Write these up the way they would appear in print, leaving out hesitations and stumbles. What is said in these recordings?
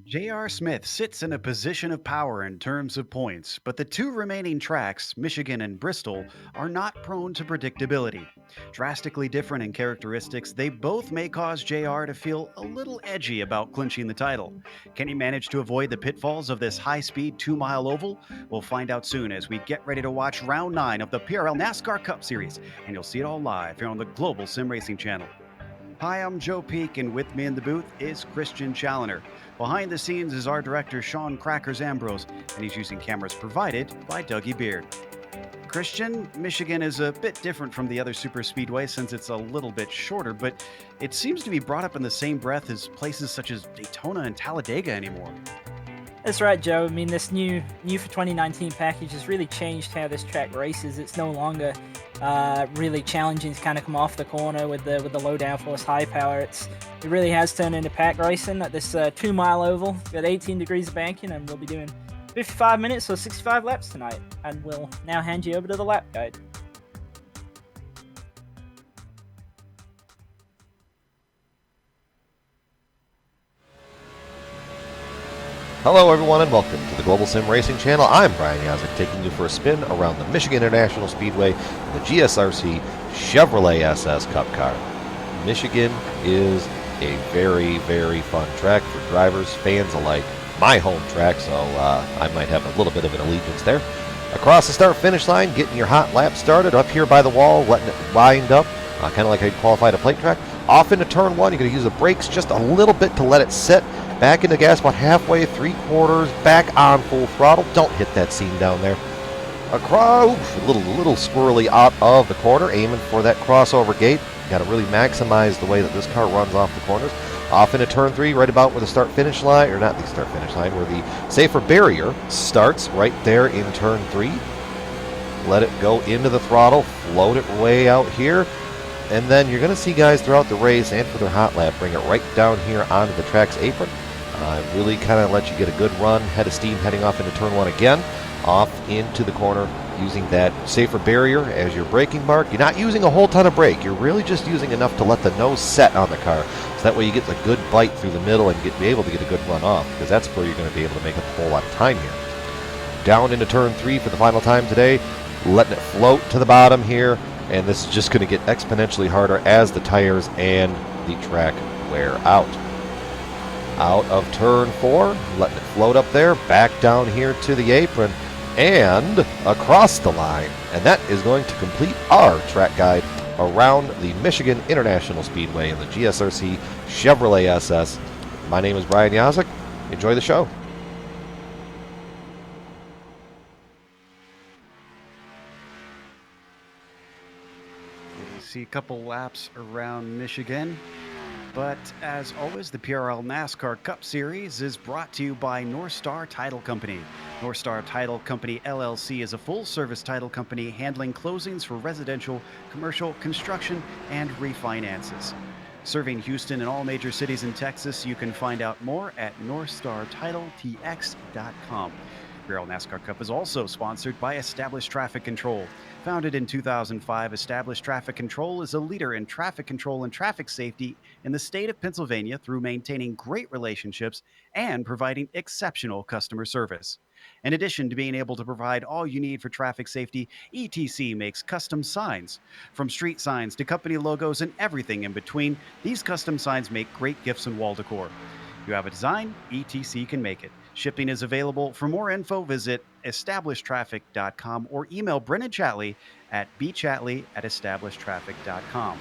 J.R. Smith sits in a position of power in terms of points, but the two remaining tracks, Michigan and Bristol, are not prone to predictability. Drastically different in characteristics, they both may cause JR to feel a little edgy about clinching the title. Can he manage to avoid the pitfalls of this high-speed 2-mile oval? We'll find out soon as we get ready to watch Round 9 of the PRL NASCAR Cup Series, and you'll see it all live here on the Global SimRacing Channel. Hi, I'm Joe Peak, and with me in the booth is Christian Challoner. Behind the scenes is our director, Sean Crackers Ambrose, and he's using cameras provided by Dougie Beard. Christian, Michigan is a bit different from the other super speedways since it's a little bit shorter, but it seems to be brought up in the same breath as places such as Daytona and Talladega anymore. That's right, Joe. I mean, this new for 2019 package has really changed how this track races. It's no longer really challenging to kind of come off the corner with the low downforce, high power. It really has turned into pack racing at this 2-mile oval. We've got 18 degrees of banking, and we'll be doing 55 minutes or 65 laps tonight. And we'll now hand you over to the lap guide. Hello everyone and welcome to the Global SimRacing Channel. I'm Brian Yazek, taking you for a spin around the Michigan International Speedway in the GSRC Chevrolet SS Cup car. Michigan is a very, very fun track for drivers, fans alike. My home track, so I might have a little bit of an allegiance there. Across the start-finish line, getting your hot lap started, up here by the wall, letting it wind up, kind of like how you qualify to plate track. Off into turn one, you're going to use the brakes just a little bit to let it sit. Back into gas about halfway, 3/4, back on full throttle. Don't hit that seam down there. Across, a little squirrely out of the corner, aiming for that crossover gate. Got to really maximize the way that this car runs off the corners. Off into turn three, right about where the start-finish line, or not the start-finish line, where the safer barrier starts, right there in turn three. Let it go into the throttle, float it way out here. And then you're going to see guys throughout the race and for their hot lap bring it right down here onto the track's apron. Really kind of let you get a good run, head of steam heading off into turn one again, off into the corner using that safer barrier as your braking mark. You're not using a whole ton of brake. You're really just using enough to let the nose set on the car. So that way you get a good bite through the middle and be able to get a good run off, because that's where you're going to be able to make up a whole lot of time here. Down into turn three for the final time today, letting it float to the bottom here. And this is just going to get exponentially harder as the tires and the track wear out. Out of turn four, letting it float up there, back down here to the apron, and across the line. And that is going to complete our track guide around the Michigan International Speedway in the GSRC Chevrolet SS. My name is Brian Yazek. Enjoy the show. See a couple laps around Michigan. But as always, the PRL NASCAR Cup Series is brought to you by Star Title Company. Star Title Company LLC is a full-service title company handling closings for residential, commercial, construction, and refinances. Serving Houston and all major cities in Texas, you can find out more at NorthstarTitleTX.com. PRL NASCAR Cup is also sponsored by Established Traffic Control. Founded in 2005, Established Traffic Control is a leader in traffic control and traffic safety in the state of Pennsylvania through maintaining great relationships and providing exceptional customer service. In addition to being able to provide all you need for traffic safety, ETC makes custom signs. From street signs to company logos and everything in between, these custom signs make great gifts and wall decor. You have a design, ETC can make it. Shipping is available. For more info, visit establishedtraffic.com or email Brennan Chatley at bchatley@establishedtraffic.com.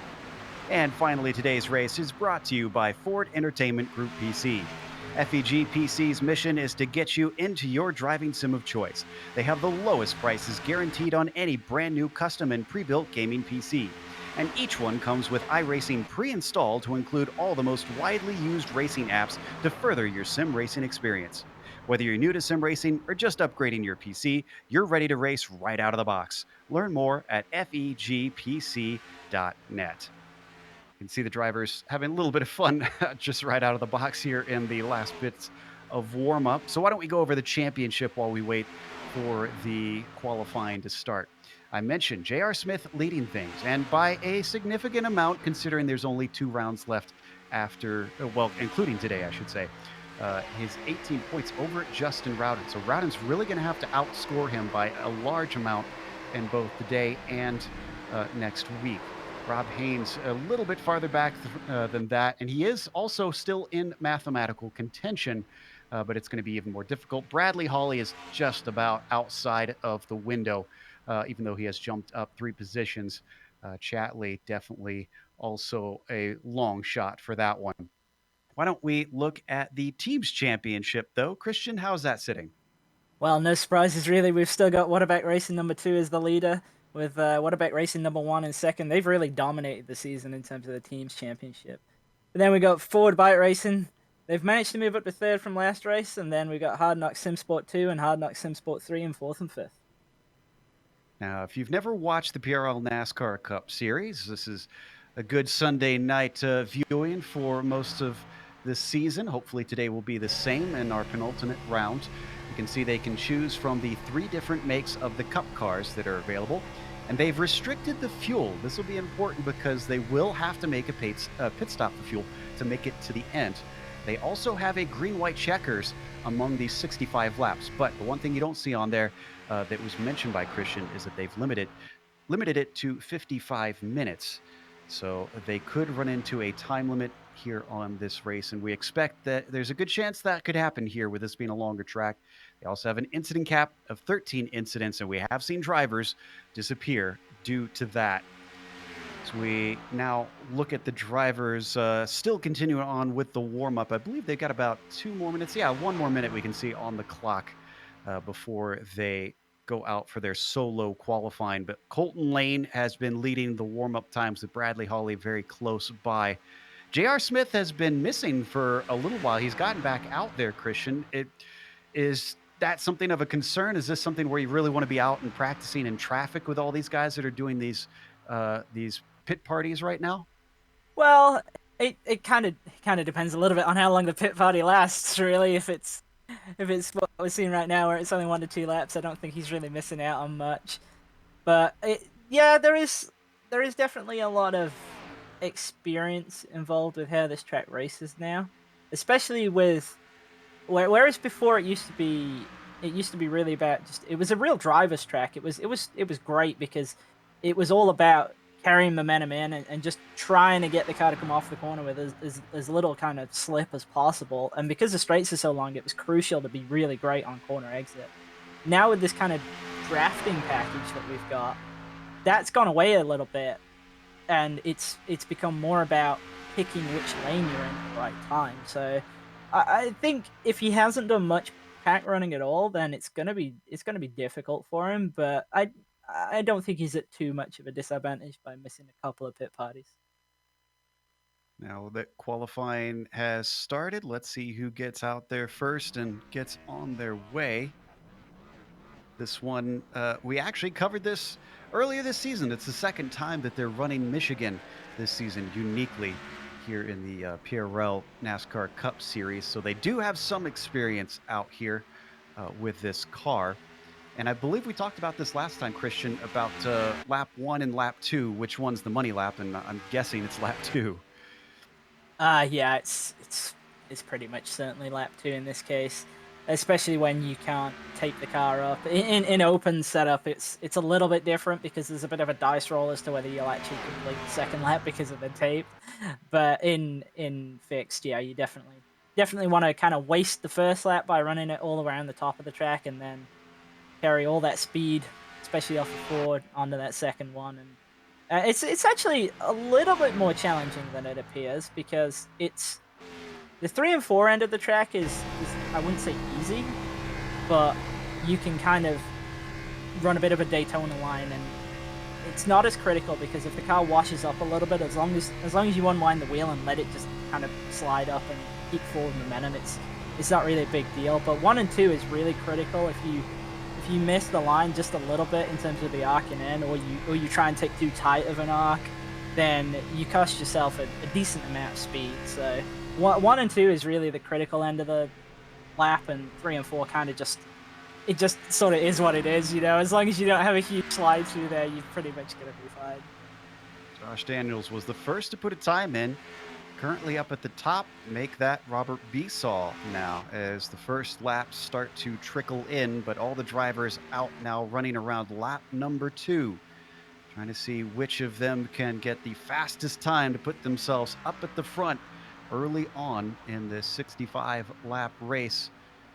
And finally, today's race is brought to you by Ford Entertainment Group PC. FEG PC's mission is to get you into your driving sim of choice. They have the lowest prices guaranteed on any brand new custom and pre-built gaming PC. And each one comes with iRacing pre-installed to include all the most widely used racing apps to further your sim racing experience. Whether you're new to sim racing or just upgrading your PC, you're ready to race right out of the box. Learn more at fegpc.net. You can see the drivers having a little bit of fun just right out of the box here in the last bits of warm-up. So why don't we go over the championship while we wait for the qualifying to start. I mentioned J.R. Smith leading things, and by a significant amount, considering there's only 2 rounds left after, well, including today, I should say. His 18 points over Justin Rowden. So Rowden's really going to have to outscore him by a large amount in both today and next week. Rob Haynes a little bit farther back than that, and he is also still in mathematical contention, but it's going to be even more difficult. Bradley Hawley is just about outside of the window, even though he has jumped up 3 positions. Chatley definitely also a long shot for that one. Why don't we look at the teams championship, though? Christian, how's that sitting? Well, no surprises really. We've still got Waterback Racing number 2 as the leader, with Waterback Racing number 1 in second. They've really dominated the season in terms of the teams championship. But then we got Forward Bite Racing. They've managed to move up to third from last race, and then we got Hard Knock Sim Sport 2 and Hard Knock Sim Sport 3 in fourth and fifth. Now, if you've never watched the PRL NASCAR Cup Series, this is a good Sunday night viewing for most of this season. Hopefully, today will be the same in our penultimate round. You can see they can choose from the 3 different makes of the Cup cars that are available, and they've restricted the fuel. This will be important because they will have to make a pit stop for fuel to make it to the end. They also have a green-white checkers among these 65 laps, but the one thing you don't see on there that was mentioned by Christian is that they've limited it to 55 minutes. So they could run into a time limit here on this race, and we expect that there's a good chance that could happen here with this being a longer track. They also have an incident cap of 13 incidents, and we have seen drivers disappear due to that. So we now look at the drivers still continuing on with the warm up. I believe they've got about 2 more minutes. Yeah, 1 more minute we can see on the clock before they go out for their solo qualifying. But Colton Lane has been leading the warm up times with Bradley Hawley very close by. J.R. Smith has been missing for a little while. He's gotten back out there, Christian. Is that something of a concern? Is this something where you really want to be out and practicing in traffic with all these guys that are doing these pit parties right now? Well, it kind of depends a little bit on how long the pit party lasts. Really, if it's what we're seeing right now, where it's only 1 to 2 laps, I don't think he's really missing out on much. But yeah, there is definitely a lot of experience involved with how this track races now, especially with whereas before it used to be really about just it was a real driver's track. It was great because it was all about carrying momentum in and just trying to get the car to come off the corner with as little kind of slip as possible. And because the straights are so long, it was crucial to be really great on corner exit. Now with this kind of drafting package that we've got, that's gone away a little bit, and it's become more about picking which lane you're in at the right time. So I think if he hasn't done much pack running at all, then it's gonna be difficult for him. But I don't think he's at too much of a disadvantage by missing a couple of pit parties. Now that qualifying has started, let's see who gets out there first and gets on their way. This one, we actually covered this earlier this season. It's the second time that they're running Michigan this season uniquely here in the PRL NASCAR Cup Series. So they do have some experience out here with this car. And I believe we talked about this last time, Christian, about lap 1 and lap 2. Which one's the money lap? And I'm guessing it's lap 2. Yeah, it's pretty much certainly lap 2 in this case, especially when you can't tape the car up. In open setup, it's a little bit different because there's a bit of a dice roll as to whether you'll actually complete the second lap because of the tape. But in fixed, yeah, you definitely want to kind of waste the first lap by running it all around the top of the track and then carry all that speed, especially off the forward, onto that second one. And it's actually a little bit more challenging than it appears because it's the 3 and 4 end of the track is I wouldn't say easy, but you can kind of run a bit of a Daytona line, and it's not as critical because if the car washes up a little bit, as long as you unwind the wheel and let it just kind of slide up and keep forward momentum, it's not really a big deal. But 1 and 2 is really critical. If you miss the line just a little bit in terms of the arcing in, or you try and take too tight of an arc, then you cost yourself a decent amount of speed. So 1 and 2 is really the critical end of the lap, and 3 and 4 kind of just sort of is what it is, you know. As long as you don't have a huge slide through there, you're pretty much gonna be fine. Josh Daniels was the first to put a time in. Currently up at the top, make that Robert Besaw now as the first laps start to trickle in, but all the drivers out now running around lap number 2, trying to see which of them can get the fastest time to put themselves up at the front early on in this 65 lap race.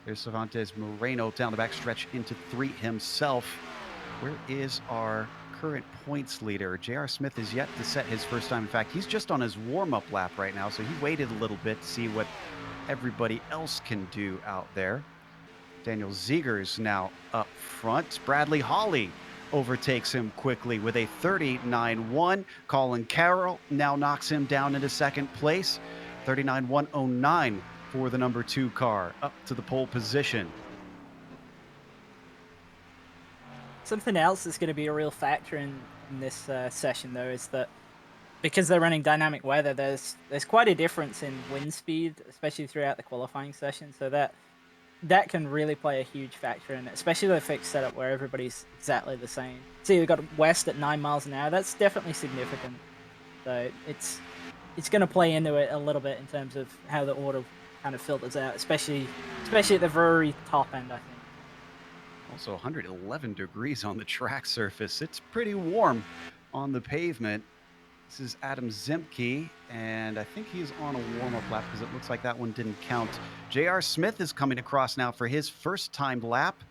There's Cervantes Moreno down the backstretch into 3 himself. Where is our current points leader? J.R. Smith is yet to set his first time. In fact, he's just on his warm-up lap right now, so he waited a little bit to see what everybody else can do out there. Daniel Ziegers now up front. Bradley Hawley overtakes him quickly with a 39.1. Colin Carroll now knocks him down into second place. 39.109 for the number 2 car, up to the pole position. Something else that's going to be a real factor in this session, though, is that because they're running dynamic weather, there's quite a difference in wind speed, especially throughout the qualifying session. So that can really play a huge factor in it, especially with a fixed setup where everybody's exactly the same. So you've got west at 9 miles an hour. That's definitely significant. So it's going to play into it a little bit in terms of how the order kind of filters out, especially at the very top end, I think. Also 111 degrees on the track surface. It's pretty warm on the pavement. This is Adam Zemke, and I think he's on a warm-up lap because it looks like that one didn't count. J.R. Smith is coming across now for his first time lap.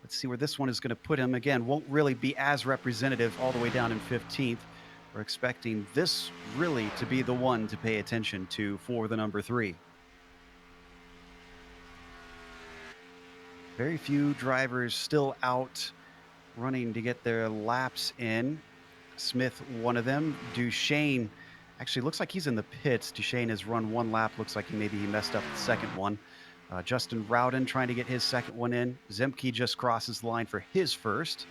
Let's see where this one is going to put him. Again, won't really be as representative all the way down in 15th. We're expecting this really to be the one to pay attention to for the number 3. Very few drivers still out running to get their laps in. Smith, one of them. Duchesne, actually looks like he's in the pits. Duchesne has run one lap. Looks like maybe he messed up the second one. Justin Rowden trying to get his second one in. Zemke just crosses the line for his first.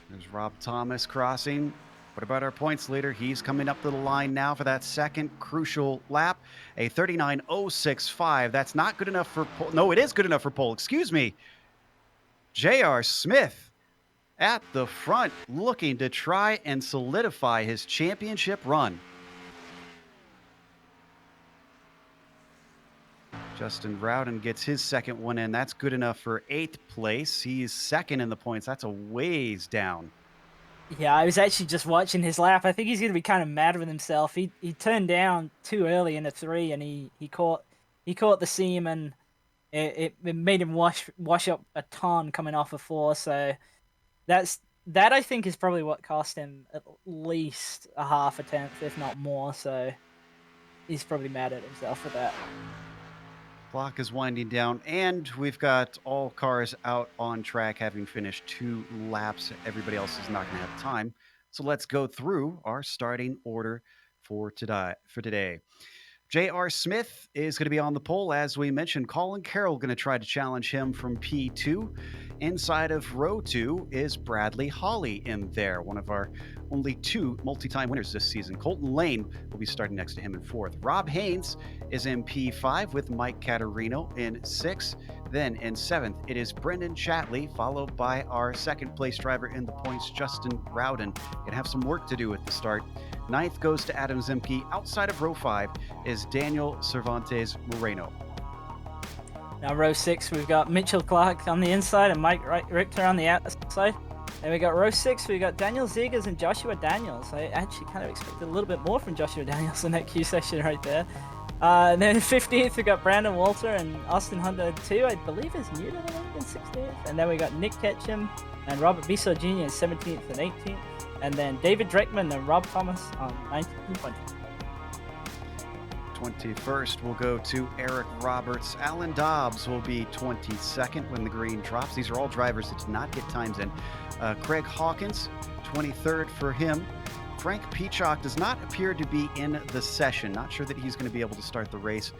There's Rob Thomas crossing. What about our points leader? He's coming up to the line now for that second crucial lap. A 39.065. That's not good enough for pole. No, it is good enough for pole. Excuse me. J.R. Smith at the front, looking to try and solidify his championship run. Justin Rowden gets his second one in. That's good enough for 8th place. He's second in the points. That's a ways down. Yeah, I was actually just watching his lap. I think he's going to be kind of mad with himself. He turned down too early in the 3, and he caught the seam, and it made him wash up a ton coming off of 4. So that I think is probably what cost him at least a half a tenth, if not more. So he's probably mad at himself for that. Clock is winding down, and we've got all cars out on track, having finished 2 laps. Everybody else is not going to have time. So let's go through our starting order for today. J.R. Smith is going to be on the pole, as we mentioned. Colin Carroll going to try to challenge him from P2. Inside of row 2 is Bradley Hawley in there, one of our only 2 multi-time winners this season. Colton Lane will be starting next to him in 4th. Rob Haynes is in P5 with Mike Caterino in 6th. Then in 7th, it is Brendan Chatley, followed by our second place driver in the points, Justin Rowden. Gonna have some work to do at the start. 9th goes to Adam Zemke. Outside of row 5 is Daniel Cervantes Moreno. Now row 6, we've got Mitchell Clark on the inside and Mike Richter on the outside. Then we got row 6, we got Daniel Zegers and Joshua Daniels. I actually kind of expected a little bit more from Joshua Daniels in that Q section right there. And then 15th, we got Brandon Walter and Austin Hunter 2, I believe is new to the league in 16th. And then we got Nick Ketchum and Robert Bissell Jr. in 17th and 18th. And then David Dreckman and Rob Thomas on 19th and 20th. 21st will go to Eric Roberts. Alan Dobbs will be 22nd when the green drops. These are all drivers that did not get times in. Craig Hawkins, 23rd for him. Frank Peacock does not appear to be in the session. Not sure that he's going to be able to start the race.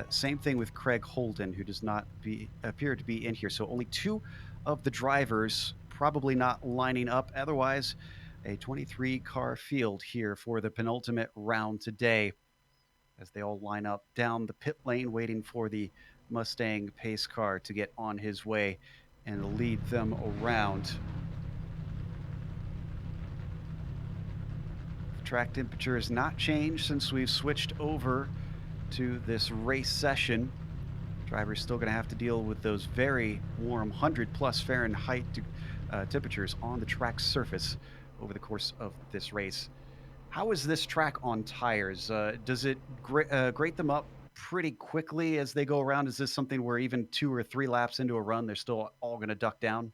Same thing with Craig Holden, who does not appear to be in here. So only 2 of the drivers probably not lining up. Otherwise, a 23-car field here for the penultimate round today, as they all line up down the pit lane waiting for the Mustang pace car to get on his way and lead them around. The track temperature has not changed since we've switched over to this race session. Drivers still going to have to deal with those very warm 100+ Fahrenheit temperatures on the track surface over the course of this race. How is this track on tires? Does it grate them up pretty quickly as they go around? Is this something where even 2 or 3 laps into a run, they're still all going to duck down?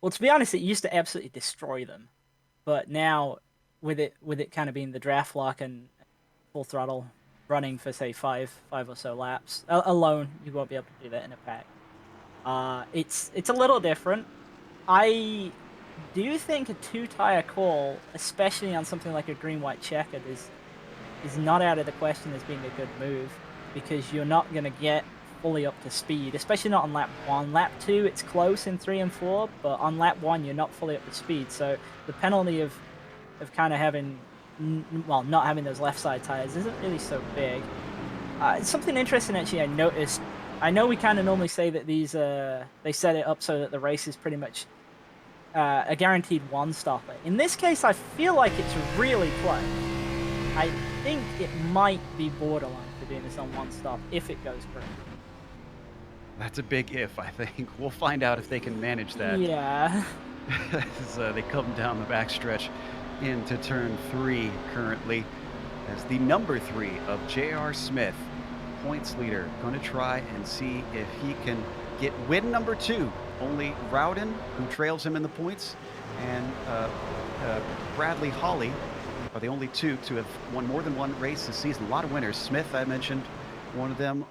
Well, to be honest, it used to absolutely destroy them. But now, with it kind of being the draft lock and full throttle running for, say, five or so laps, alone, you won't be able to do that in a pack. It's a little different. I do think a 2-tire call, especially on something like a green-white checkered, is not out of the question as being a good move, because you're not going to get fully up to speed, especially not on lap 1. Lap 2, it's close in 3 and 4, but on lap 1, you're not fully up to speed. So the penalty of kind of having, well, not having those left side tires isn't really so big. Something interesting actually I noticed. I know we kind of normally say that these they set it up so that the race is pretty much a guaranteed one stopper. In this case, I feel like it's really close. I think it might be borderline for doing this on one stop if it goes through. That's a big if, I think. We'll find out if they can manage that. Yeah. As they come down the backstretch into turn 3 currently, as the number 3 of J.R. Smith, points leader, going to try and see if he can get win number 2. Only Rowden, who trails him in the points, and Bradley Holly are the only two to have won more than one race this season. A lot of winners. Smith, I mentioned, one of them.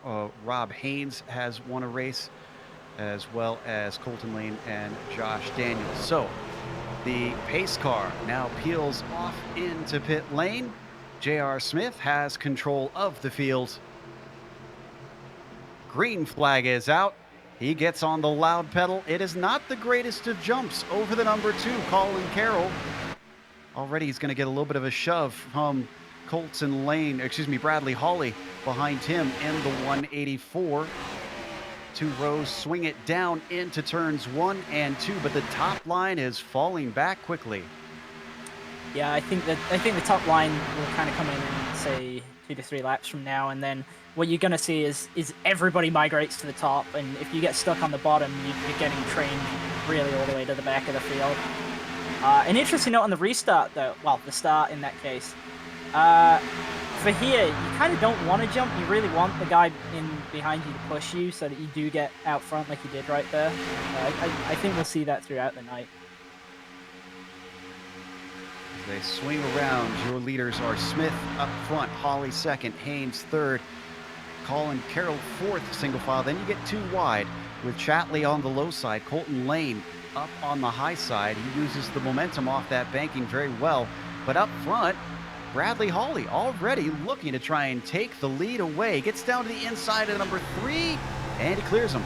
Rob Haynes has won a race, as well as Colton Lane and Josh Daniels. So the pace car now peels off into pit lane. J.R. Smith has control of the field. Green flag is out. He gets on the loud pedal. It is not the greatest of jumps over the number 2, Colin Carroll. Already he's going to get a little bit of a shove from Bradley Holly behind him in the 184. 2 rows swing it down into turns 1 and 2, but the top line is falling back quickly. Yeah, I think the top line will kind of come in say 2 to 3 laps from now, and then what you're going to see is everybody migrates to the top, and if you get stuck on the bottom, you're getting trained really all the way to the back of the field. An interesting note on the restart, though, well, the start in that case. For here, you kind of don't want to jump. You really want the guy in behind you to push you so that you do get out front like you did right there. I think we'll see that throughout the night. As they swing around, your leaders are Smith up front, Holly second, Haynes third, Colin Carroll fourth single file. Then you get 2 wide with Chatley on the low side, Colton Lane up on the high side. He uses the momentum off that banking very well. But up front, Bradley Holly already looking to try and take the lead away. Gets down to the inside of number 3, and he clears him.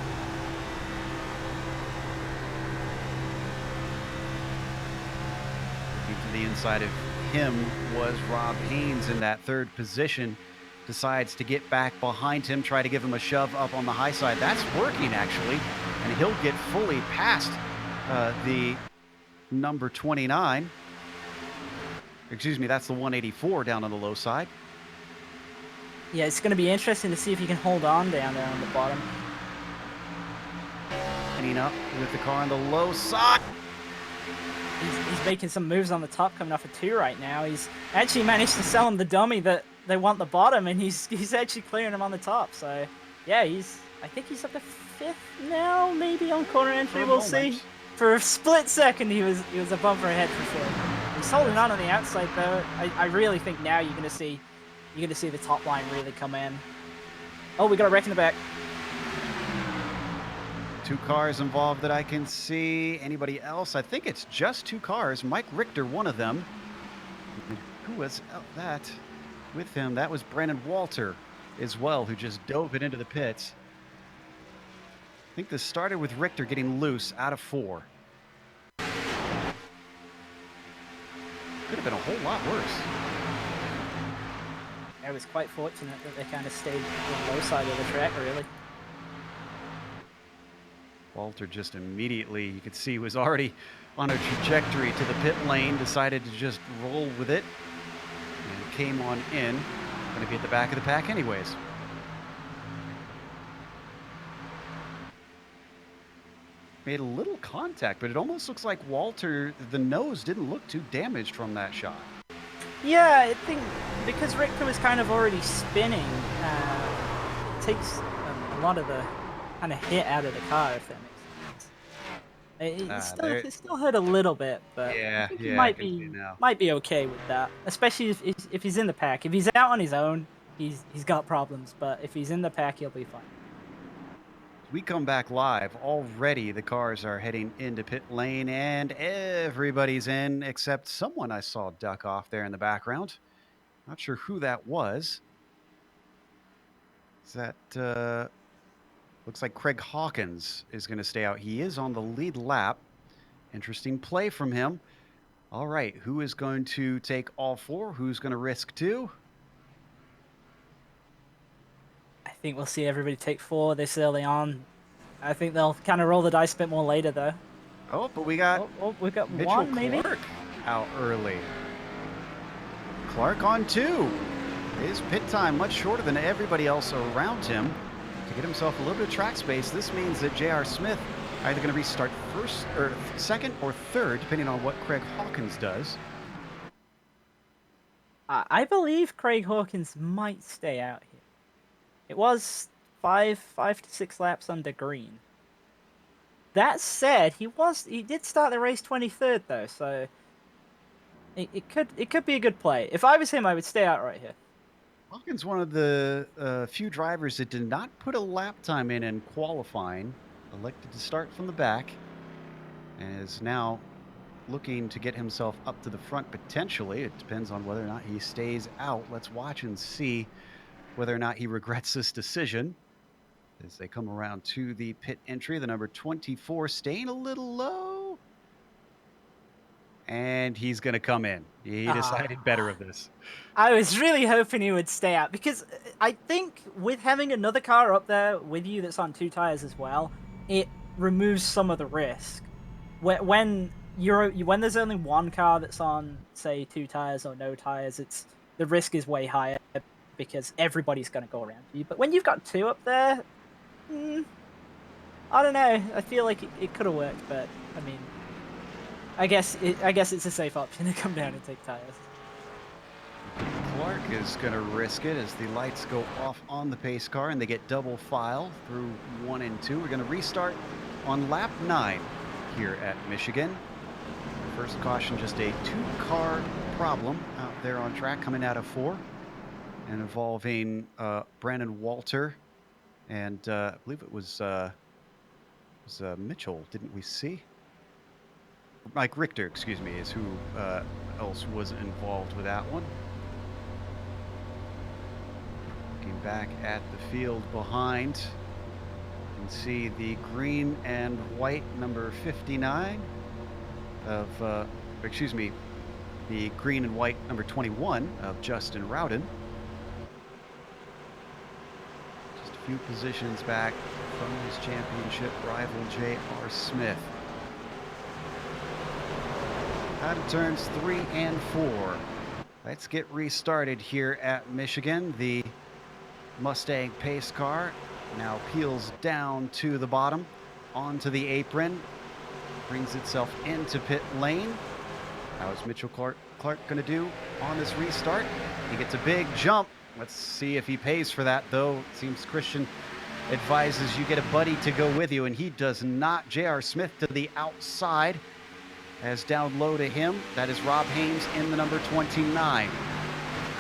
Looking to the inside of him was Rob Haynes in that 3rd position. Decides to get back behind him, try to give him a shove up on the high side. That's working, actually, and he'll get fully past the number 29. Excuse me, that's the 184 down on the low side. Yeah, it's going to be interesting to see if he can hold on down there on the bottom. Cleaning up with the car on the low side. He's making some moves on the top, coming off a 2 right now. He's actually managed to sell him the dummy that they want the bottom, and he's actually clearing him on the top. So, yeah, I think he's up to 5th now, maybe on corner entry. We'll see. For a split second, he was a bumper ahead for sure. He's holding on the outside though. I really think now you're gonna see the top line really come in. Oh, we got a wreck in the back. 2 cars involved that I can see. Anybody else? I think it's just 2 cars. Mike Richter, one of them. Who was that with him? That was Brandon Walter as well, who just dove it into the pits. I think this started with Richter getting loose out of 4. Could have been a whole lot worse. I was quite fortunate that they kind of stayed on the low side of the track, really. Walter just immediately, you could see, was already on a trajectory to the pit lane, decided to just roll with it, and came on in. Going to be at the back of the pack anyways. Made a little contact, but it almost looks like Walter, the nose didn't look too damaged from that shot. Yeah, I think because Richter was kind of already spinning, it takes a lot of the kind of hit out of the car, if that makes sense. It still hurt a little bit, but yeah, I think he might be okay with that, especially if he's in the pack. If he's out on his own, he's got problems, but if he's in the pack, he'll be fine. We come back live. Already the cars are heading into pit lane and everybody's in except someone I saw duck off there in the background. Not sure who that was. Is that Looks like Craig Hawkins is going to stay out. He is on the lead lap. Interesting play from him. All right, who is going to take all 4? Who's going to risk 2? I think we'll see everybody take 4 this early on. I think they'll kind of roll the dice a bit more later, though. Oh, but we got We've got Mitchell 1, maybe? Clark out early. Clark on 2. His pit time much shorter than everybody else around him. To get himself a little bit of track space, this means that J.R. Smith either going to restart first or second or third, depending on what Craig Hawkins does. I believe Craig Hawkins might stay out here. It was 5 to 6 laps under green. That said, he did start the race 23rd though, so it could be a good play. If I was him, I would stay out right here. Hawkins, one of the few drivers that did not put a lap time in qualifying, elected to start from the back, and is now looking to get himself up to the front potentially. It depends on whether or not he stays out. Let's watch and see whether or not he regrets this decision as they come around to the pit entry. The number 24 staying a little low, and he's going to come in. He decided better of this. I was really hoping he would stay out because I think with having another car up there with you that's on 2 tires as well, it removes some of the risk. When there's only one car that's on, say, 2 tires or no tires, the risk is way higher because everybody's going to go around you. But when you've got 2 up there, I don't know. I feel like it could have worked, but I mean, I guess it's a safe option to come down and take tires. Clark is going to risk it as the lights go off on the pace car and they get double file through 1 and 2. We're going to restart on lap 9 here at Michigan. First caution, just a 2-car problem out there on track coming out of 4 and involving Brandon Walter and I believe it was Mitchell, didn't we see? Mike Richter, excuse me, is who else was involved with that one. Looking back at the field behind, you can see the green and white number 59 of, excuse me, the green and white number 21 of Justin Rowden. Just a few positions back from his championship rival J.R. Smith. Out of turns 3 and 4. Let's get restarted here at Michigan. The Mustang pace car now peels down to the bottom, onto the apron, brings itself into pit lane. How is Mitchell Clark going to do on this restart? He gets a big jump. Let's see if he pays for that, though. It seems Christian advises you get a buddy to go with you, and he does not. J.R. Smith to the outside. As down low to him, that is Rob Haynes in the number 29.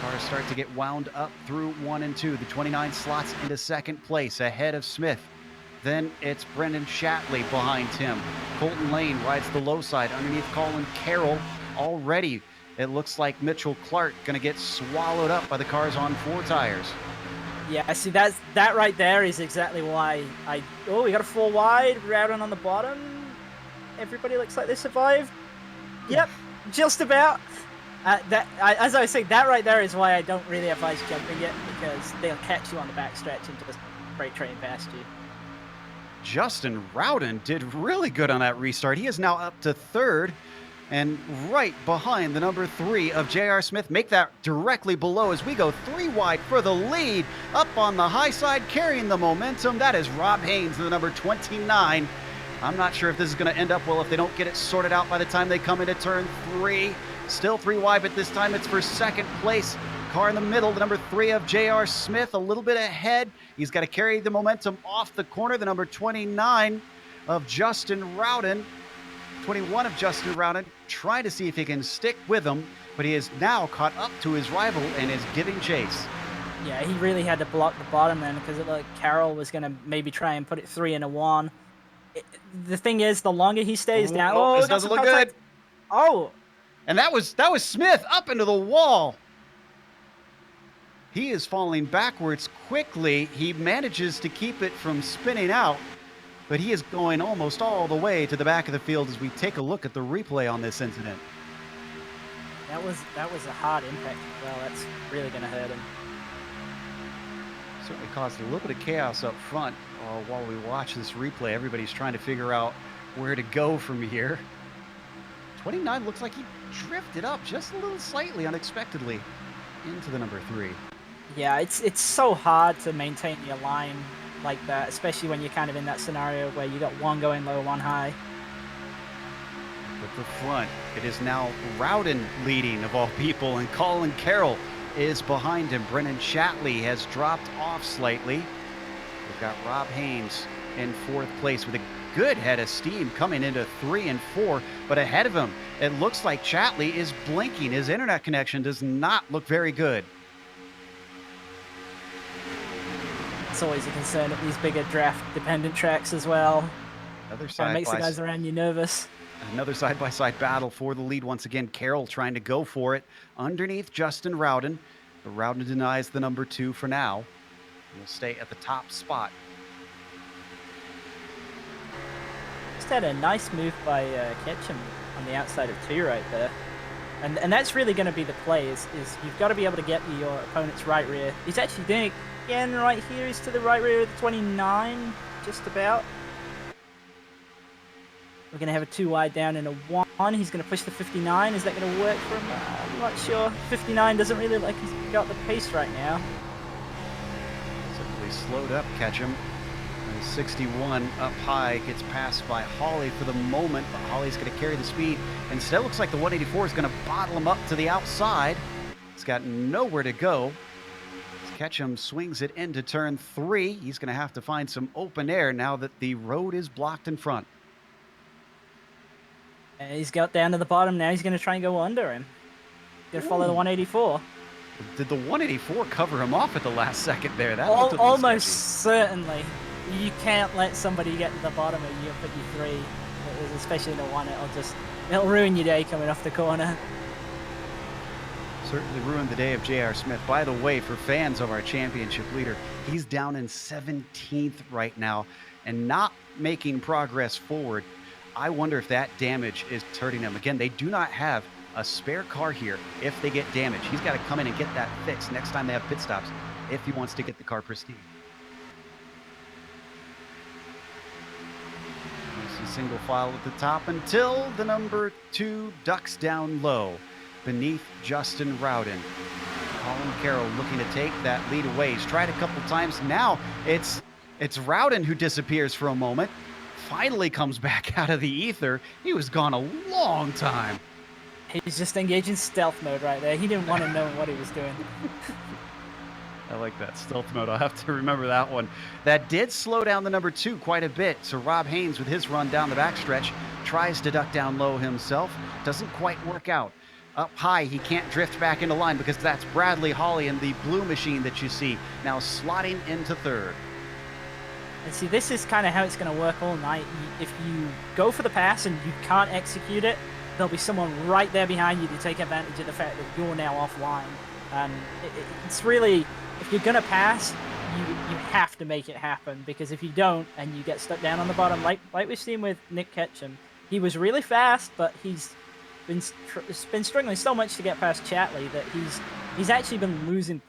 Cars start to get wound up through 1 and 2. The 29 slots into second place ahead of Smith. Then it's Brendan Shatley behind him. Colton Lane rides the low side underneath Colin Carroll. Already, it looks like Mitchell Clark going to get swallowed up by the cars on 4 tires. Yeah, see, that right there is exactly why we got a 4 wide, Rowden on the bottom. Everybody looks like they survived. Yep, just about. As I was saying, that right there is why I don't really advise jumping it, because they'll catch you on the backstretch and just freight train past you. Justin Rowden did really good on that restart. He is now up to 3rd and right behind the number 3 of J.R. Smith. Make that directly below as we go 3 wide for the lead. Up on the high side, carrying the momentum. That is Rob Haynes, the number 29. I'm not sure if this is going to end up well if they don't get it sorted out by the time they come into turn 3. Still 3 wide, but this time it's for second place. Car in the middle, the number 3 of J.R. Smith, a little bit ahead. He's got to carry the momentum off the corner. The number 29 of Justin Rowden, 21 of Justin Rowden, trying to see if he can stick with him, but he is now caught up to his rival and is giving chase. Yeah, he really had to block the bottom then because it looked like Carroll was going to maybe try and put it 3 into 1. The thing is, the longer he stays down... Oh, this doesn't look good. Oh. And that was Smith up into the wall. He is falling backwards quickly. He manages to keep it from spinning out, but he is going almost all the way to the back of the field as we take a look at the replay on this incident. That was a hard impact as well. That's really going to hurt him. Certainly caused a little bit of chaos up front while we watch this replay. Everybody's trying to figure out where to go from here. 29 looks like he drifted up just a little slightly unexpectedly into the number 3. Yeah, it's so hard to maintain your line like that, especially when you're kind of in that scenario where you got one going low, one high. At the front, it is now Rowden leading of all people, and Colin Carroll is behind him. Brennan Shatley has dropped off slightly. We've got Rob Haynes in 4th place with a good head of steam coming into 3 and 4, but ahead of him, it looks like Shatley is blinking. His internet connection does not look very good. It's always a concern at these bigger draft-dependent tracks as well. Another Kind of makes the guys around you nervous. Another side-by-side battle for the lead once again. Carroll trying to go for it underneath Justin Rowden. But Rowden denies the number 2 for now. He'll stay at the top spot. Just had a nice move by Ketchum on the outside of 2 right there. And that's really going to be the play, is you've got to be able to get to your opponent's right rear. He's actually doing it again right here. He's to the right rear of the 29, just about. We're going to have a 2 wide down and a 1. He's going to push the 59. Is that going to work for him? I'm not sure. 59 doesn't really like he's got the pace right now. Simply slowed up Ketchum. 61 up high, gets passed by Hawley for the moment, but Hawley's going to carry the speed. Instead, it looks like the 184 is going to bottle him up to the outside. He's got nowhere to go. As Ketchum swings it into turn 3. He's going to have to find some open air now that the road is blocked in front. And he's got down to the bottom now. He's going to try and go under him. Going to follow the 184. Did the 184 cover him off at the last second there? That looked a little almost sketchy. certainly. You can't let somebody get to the bottom of you and put you 3, especially in the 1. It'll ruin your day coming off the corner. Certainly ruined the day of J.R. Smith. By the way, for fans of our championship leader, he's down in 17th right now and not making progress forward. I wonder if that damage is hurting him. Again, they do not have a spare car here if they get damaged. He's got to come in and get that fixed next time they have pit stops if he wants to get the car pristine. Single file at the top until the number 2 ducks down low beneath Justin Rowden. Colin Carroll looking to take that lead away. He's tried a couple times. Now it's Rowden who disappears for a moment. Finally comes back out of the ether. He was gone a long time. He's just engaging stealth mode right there. He didn't want to know what he was doing. I like that stealth mode. I'll have to remember that one. That did slow down the number 2 quite a bit. So Rob Haynes with his run down the backstretch tries to duck down low himself. Doesn't quite work out. Up high, he can't drift back into line because that's Bradley Hawley in the blue machine that you see now slotting into 3rd. And see, this is kind of how it's going to work all night. If you go for the pass and you can't execute it, there'll be someone right there behind you to take advantage of the fact that you're now offline. And it's really, if you're going to pass, you have to make it happen, because if you don't and you get stuck down on the bottom, like we've seen with Nick Ketchum, he was really fast, but he's been struggling so much to get past Chatley that he's actually been losing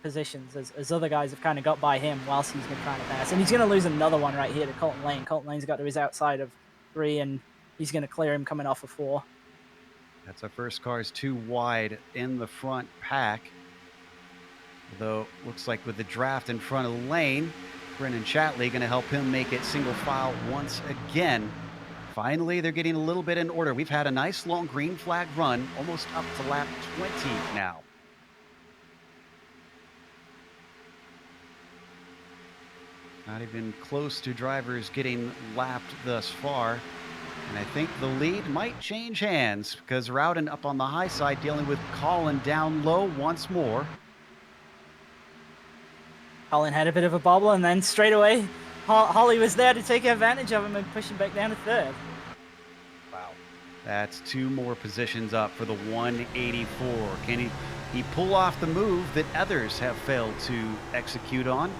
positions as other guys have kind of got by him whilst he's been trying to pass. And he's going to lose another one right here to Colton Lane. Colton Lane's got to his outside of 3, and he's going to clear him coming off of 4. That's our first cars 2 wide in the front pack. Though, looks like with the draft in front of Lane, Brennan Chatley going to help him make it single file once again. Finally, they're getting a little bit in order. We've had a nice long green flag run, almost up to lap 20 now. Not even close to drivers getting lapped thus far. And I think the lead might change hands because Rowden up on the high side dealing with Colin down low once more. Colin had a bit of a bobble, and then straight away, Holly was there to take advantage of him and push him back down to 3rd. Wow. That's 2 more positions up for the 184. Can he pull off the move that others have failed to execute on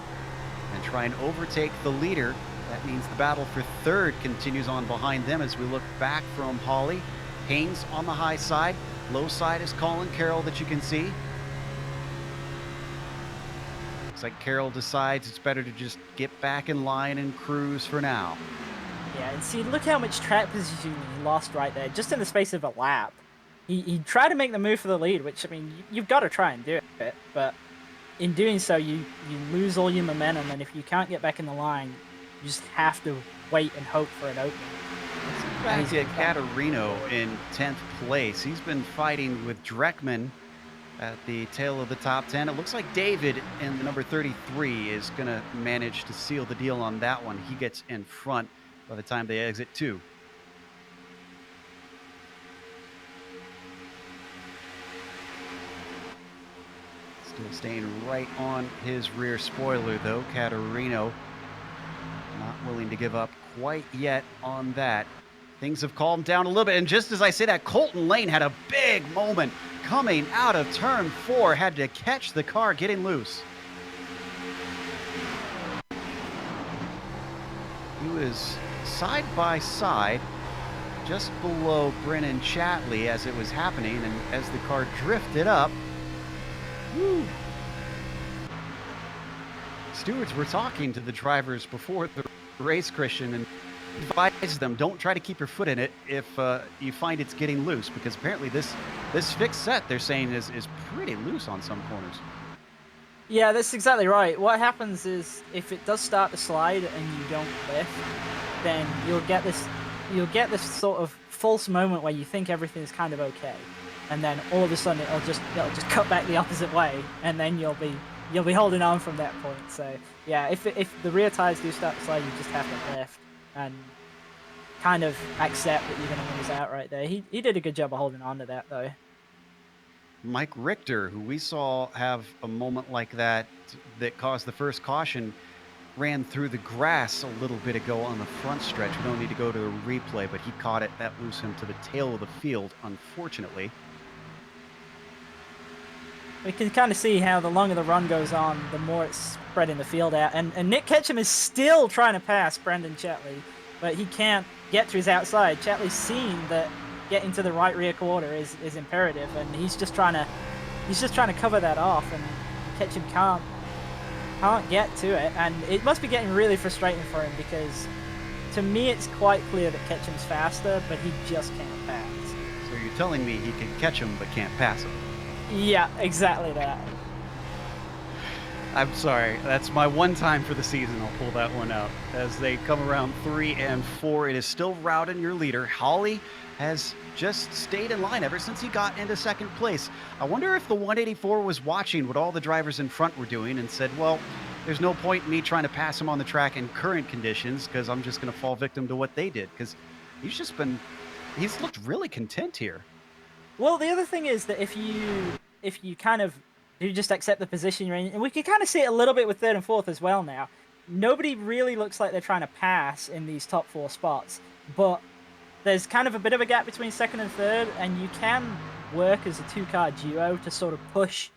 and try and overtake the leader? That means the battle for third continues on behind them as we look back from Holly. Haynes on the high side. Low side is Colin Carroll that you can see. Looks like Carroll decides it's better to just get back in line and cruise for now. Yeah, and see, look how much track position he lost right there, just in the space of a lap. He tried to make the move for the lead, which, I mean, you've got to try and do it, but in doing so, you lose all your momentum, and if you can't get back in the line, you just have to wait and hope for an opening. Back to Caterino in 10th place. He's been fighting with Dreckman at the tail of the top 10. It looks like David in the number 33 is going to manage to seal the deal on that one. He gets in front by the time they exit 2. Still staying right on his rear spoiler, though. Caterino not willing to give up quite yet on that. Things have calmed down a little bit, and just as I say that, Colton Lane had a big moment coming out of turn 4, had to catch the car getting loose. He was side by side just below Brennan Chatley as it was happening, and as the car drifted up, woo. Stewards were talking to the drivers before the race, Christian, and advise them, don't try to keep your foot in it if you find it's getting loose, because apparently this fixed set, they're saying, is pretty loose on some corners. Yeah, that's exactly right. What happens is if it does start to slide and you don't lift, then you'll get this sort of false moment where you think everything's kind of okay, and then all of a sudden it'll just cut back the opposite way, and then you'll be holding on from that point. So yeah, if the rear tires do start to slide, you just have to lift and kind of accept that you're going to lose out right there. He did a good job of holding on to that, though. Mike Richter, who we saw have a moment like that caused the first caution, ran through the grass a little bit ago on the front stretch. We don't need to go to a replay, but he caught it. That moves him to the tail of the field, unfortunately. We can kind of see how the longer the run goes on, the more it's spreading the field out. And Nick Ketchum is still trying to pass Brendan Chatley, but he can't get to his outside. Chatley's seen that getting to the right rear quarter is imperative, and he's just trying to cover that off, and Ketchum can't get to it, and it must be getting really frustrating for him, because to me it's quite clear that Ketchum's faster, but he just can't pass. So you're telling me he can catch him but can't pass him? Yeah, exactly that. I'm sorry. That's my one time for the season. I'll pull that one out. As they come around 3 and 4, it is still Rowden, your leader. Holly has just stayed in line ever since he got into second place. I wonder if the 184 was watching what all the drivers in front were doing and said, well, there's no point in me trying to pass him on the track in current conditions, because I'm just going to fall victim to what they did, because he's looked really content here. Well, the other thing is that if you kind of do just accept the position you're in, and we can kind of see it a little bit with third and fourth as well now. Nobody really looks like they're trying to pass in these top 4 spots, but there's kind of a bit of a gap between second and third, and you can work as a 2-car duo to sort of push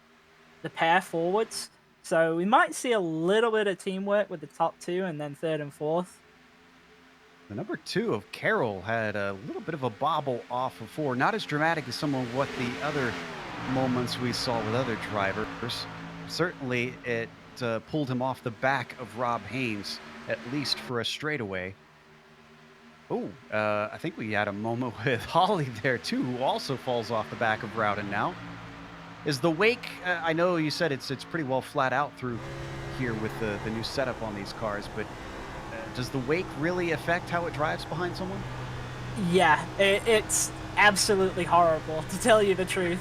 the pair forwards. So we might see a little bit of teamwork with the top 2 and then third and fourth. The number 2 of Carroll had a little bit of a bobble off of 4. Not as dramatic as some of what the other moments we saw with other drivers. Certainly it pulled him off the back of Rob Haynes, at least for a straightaway. Oh, I think we had a moment with Holly there too, who also falls off the back of Rowden now. Is the wake, I know you said it's pretty well flat out through here with the new setup on these cars, but does the wake really affect how it drives behind someone? Yeah, it's absolutely horrible, to tell you the truth.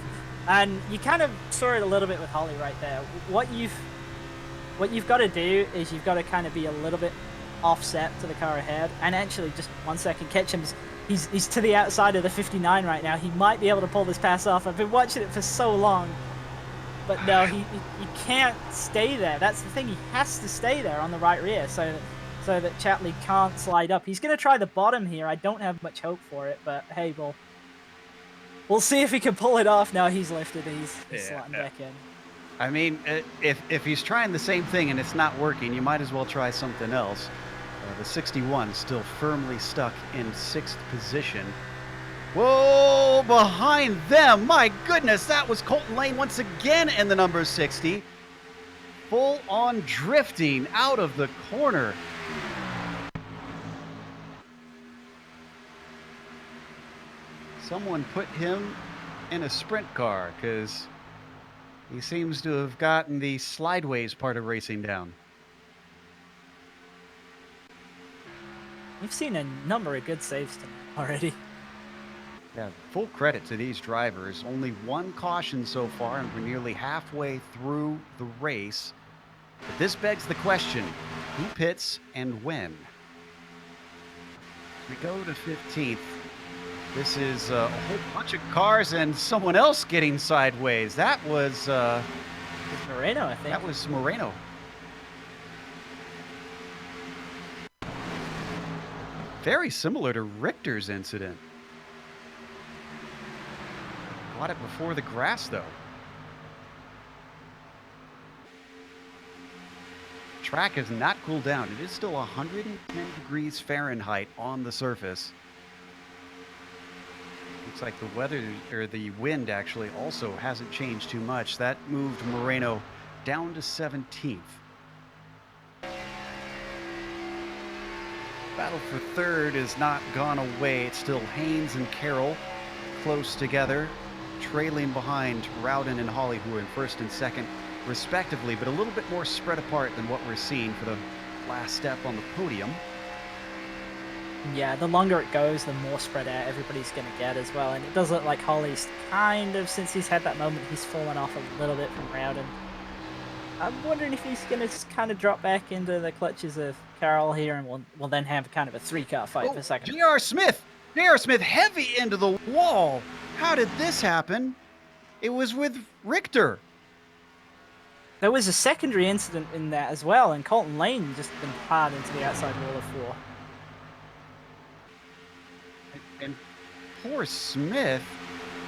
And you kind of saw it a little bit with Holly right there. What you've got to do is you've got to kind of be a little bit offset to the car ahead. And actually, just 1 second, Ketchum's he's to the outside of the 59 right now. He might be able to pull this pass off. I've been watching it for so long, but no, he can't stay there. That's the thing. He has to stay there on the right rear so that Chatley can't slide up. He's going to try the bottom here. I don't have much hope for it, but hey, we'll We'll see if he can pull it off. Now he's lifted. He's Yeah, slotting back in. I mean, if he's trying the same thing and it's not working, you might as well try something else. The 61 still firmly stuck in 6th position. Whoa, behind them. My goodness, that was Colton Lane once again in the number 60. Full on drifting out of the corner. Someone put him in a sprint car because he seems to have gotten the slideways part of racing down. We've seen a number of good saves tonight already. Yeah, full credit to these drivers. Only one caution so far, and we're nearly halfway through the race. But this begs the question, who pits and when? We go to 15th. This is a whole bunch of cars and someone else getting sideways. That was It's Moreno, I think. that was Moreno. Very similar to Richter's incident. Caught it before the grass, though. Track has not cooled down. It is still 110 degrees Fahrenheit on the surface. Looks like the weather, or the wind actually, also hasn't changed too much. That moved Moreno down to 17th. Battle for third has not gone away. It's still Haynes and Carroll close together, trailing behind Rowden and Hawley, who are in first and second respectively, but a little bit more spread apart than what we're seeing for the last step on the podium. Yeah, the longer it goes, the more spread out everybody's going to get as well. And it does look like Holly's kind of, since he's had that moment, he's fallen off a little bit from Rowden. I'm wondering if he's going to just kind of drop back into the clutches of Carroll here, and we'll then have kind of a 3-car fight for a second. J.R. Smith! J.R. Smith heavy into the wall! How did this happen? It was with Richter. There was a secondary incident in that as well, and Colton Lane just been hard into the outside wall of 4. And poor Smith,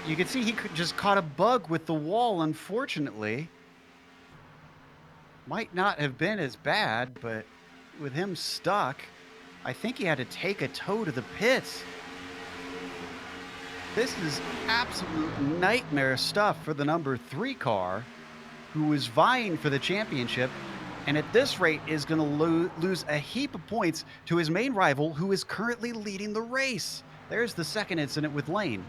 you could see he just caught a bug with the wall, unfortunately. Might not have been as bad, but with him stuck, I think he had to take a tow to the pits. This is absolute nightmare stuff for the number 3 car, who is vying for the championship, and at this rate is going to lose a heap of points to his main rival, who is currently leading the race. There's the second incident with Lane.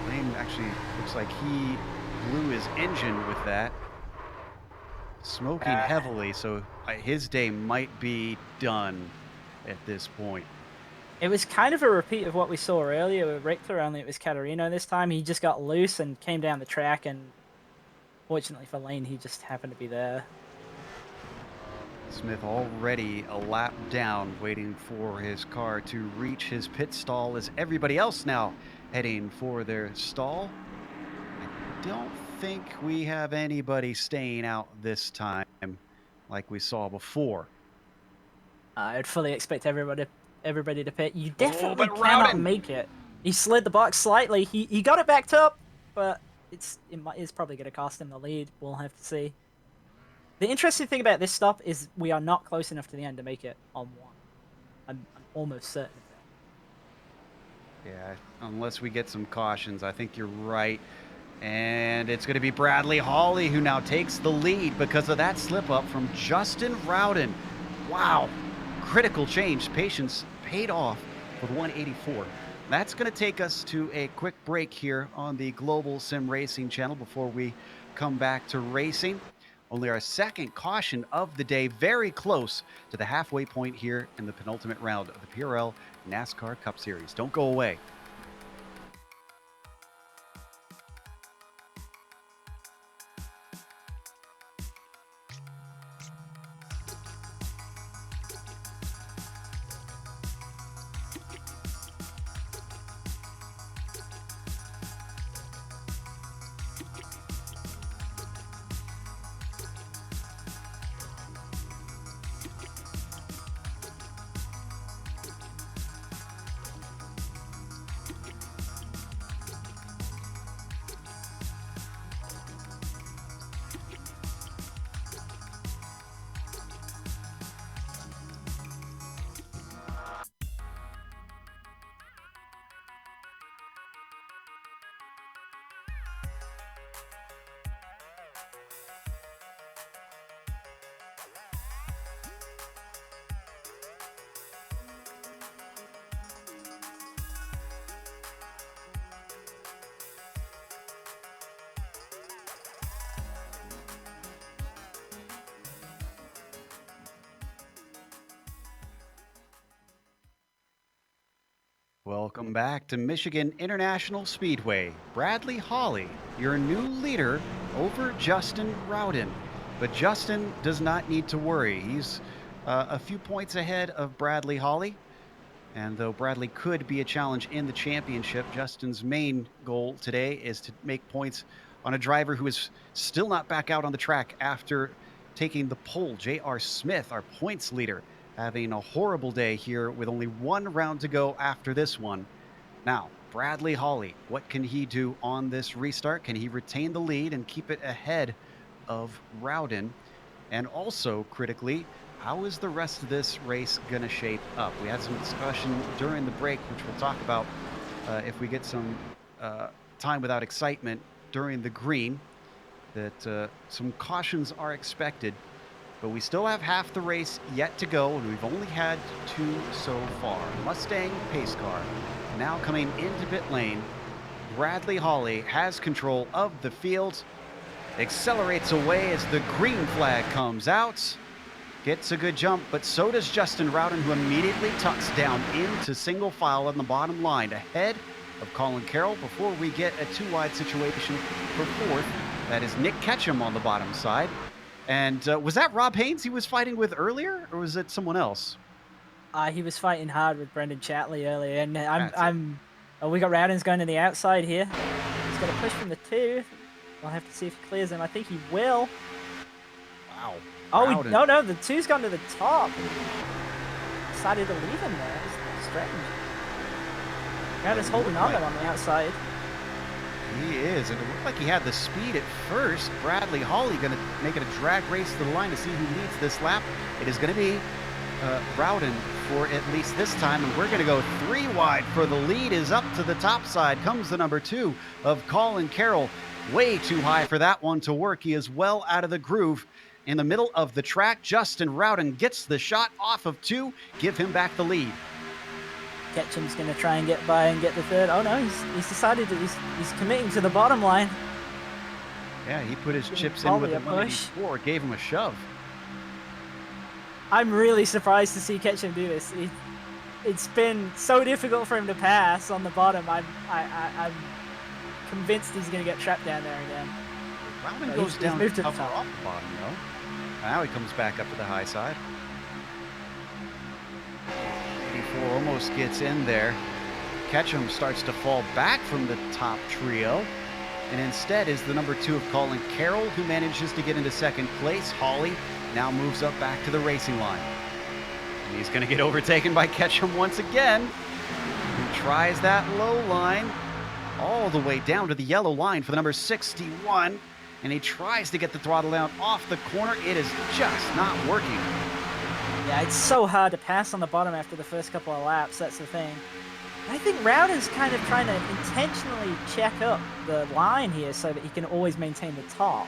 Lane actually looks like he blew his engine with that. Smoking heavily, so his day might be done at this point. It was kind of a repeat of what we saw earlier with Richter, only it was Caterino this time. He just got loose and came down the track, and fortunately for Lane, he just happened to be there. Smith already a lap down, waiting for his car to reach his pit stall as everybody else now heading for their stall. I don't think we have anybody staying out this time like we saw before. I'd fully expect everybody to pit. You definitely but cannot Rowden! make it. He slid the box slightly. He got it backed up, but it's probably going to cost him the lead. We'll have to see. The interesting thing about this stop is we are not close enough to the end to make it on 1. I'm almost certain of that. Yeah, unless we get some cautions, I think you're right. And it's going to be Bradley Hawley who now takes the lead because of that slip up from Justin Rowden. Wow, critical change. Patience paid off with 184. That's going to take us to a quick break here on the Global Sim Racing Channel before we come back to racing. Only our second caution of the day, very close to the halfway point here in the penultimate round of the PRL NASCAR Cup Series. Don't go away. Welcome back to Michigan International Speedway. Bradley Hawley, your new leader over Justin Rowden. But Justin does not need to worry. He's a few points ahead of Bradley Hawley. And though Bradley could be a challenge in the championship, Justin's main goal today is to make points on a driver who is still not back out on the track after taking the pole. J.R. Smith, our points leader, having a horrible day here with only one round to go after this one. Now, Bradley Hawley, what can he do on this restart? Can he retain the lead and keep it ahead of Rowden? And also, critically, how is the rest of this race going to shape up? We had some discussion during the break, which we'll talk about if we get some time without excitement during the green, that some cautions are expected. But we still have half the race yet to go, and we've only had two so far. Mustang pace car now coming into pit lane. Bradley Hawley has control of the field, accelerates away as the green flag comes out, gets a good jump, but so does Justin Rowden, who immediately tucks down into single file on the bottom line, ahead of Colin Carroll before we get a two-wide situation for fourth. That is Nick Ketchum on the bottom side. And was that Rob Haynes he was fighting with earlier, or was it someone else? He was fighting hard with Brendan Chatley earlier, and we got Rowden's going to the outside here. He's got a push from the two. We'll have to see if he clears him. I think he will. Wow. Oh, no, the two's gone to the top. Decided to leave him there. It's strange. Rowden's holding on on the outside. He is, and it looked like he had the speed at first. Bradley Hawley going to make it a drag race to the line to see who leads this lap. It is going to be Rowden for at least this time, and we're going to go three wide for the lead. Is up to the top side. Comes the number 2 of Colin Carroll. Way too high for that one to work. He is well out of the groove. In the middle of the track, Justin Rowden gets the shot off of 2. Give him back the lead. Ketchum's going to try and get by and get the third. Oh no, he's decided that he's committing to the bottom line. Yeah, he put his chips in with a push. Gave him a shove. I'm really surprised to see Ketchum do this. It's been so difficult for him to pass on the bottom. I'm convinced he's going to get trapped down there again. Rowden goes down to the off the bottom, though. Now he comes back up to the high side. 84 almost gets in there. Ketchum starts to fall back from the top trio, and instead is the number 2 of Colin Carroll, who manages to get into second place. Hawley now moves up back to the racing line. And he's going to get overtaken by Ketchum once again. He tries that low line all the way down to the yellow line for the number 61, and he tries to get the throttle down off the corner. It is just not working. Yeah, it's so hard to pass on the bottom after the first couple of laps. That's the thing. I think Rowden's kind of trying to intentionally check up the line here so that he can always maintain the top.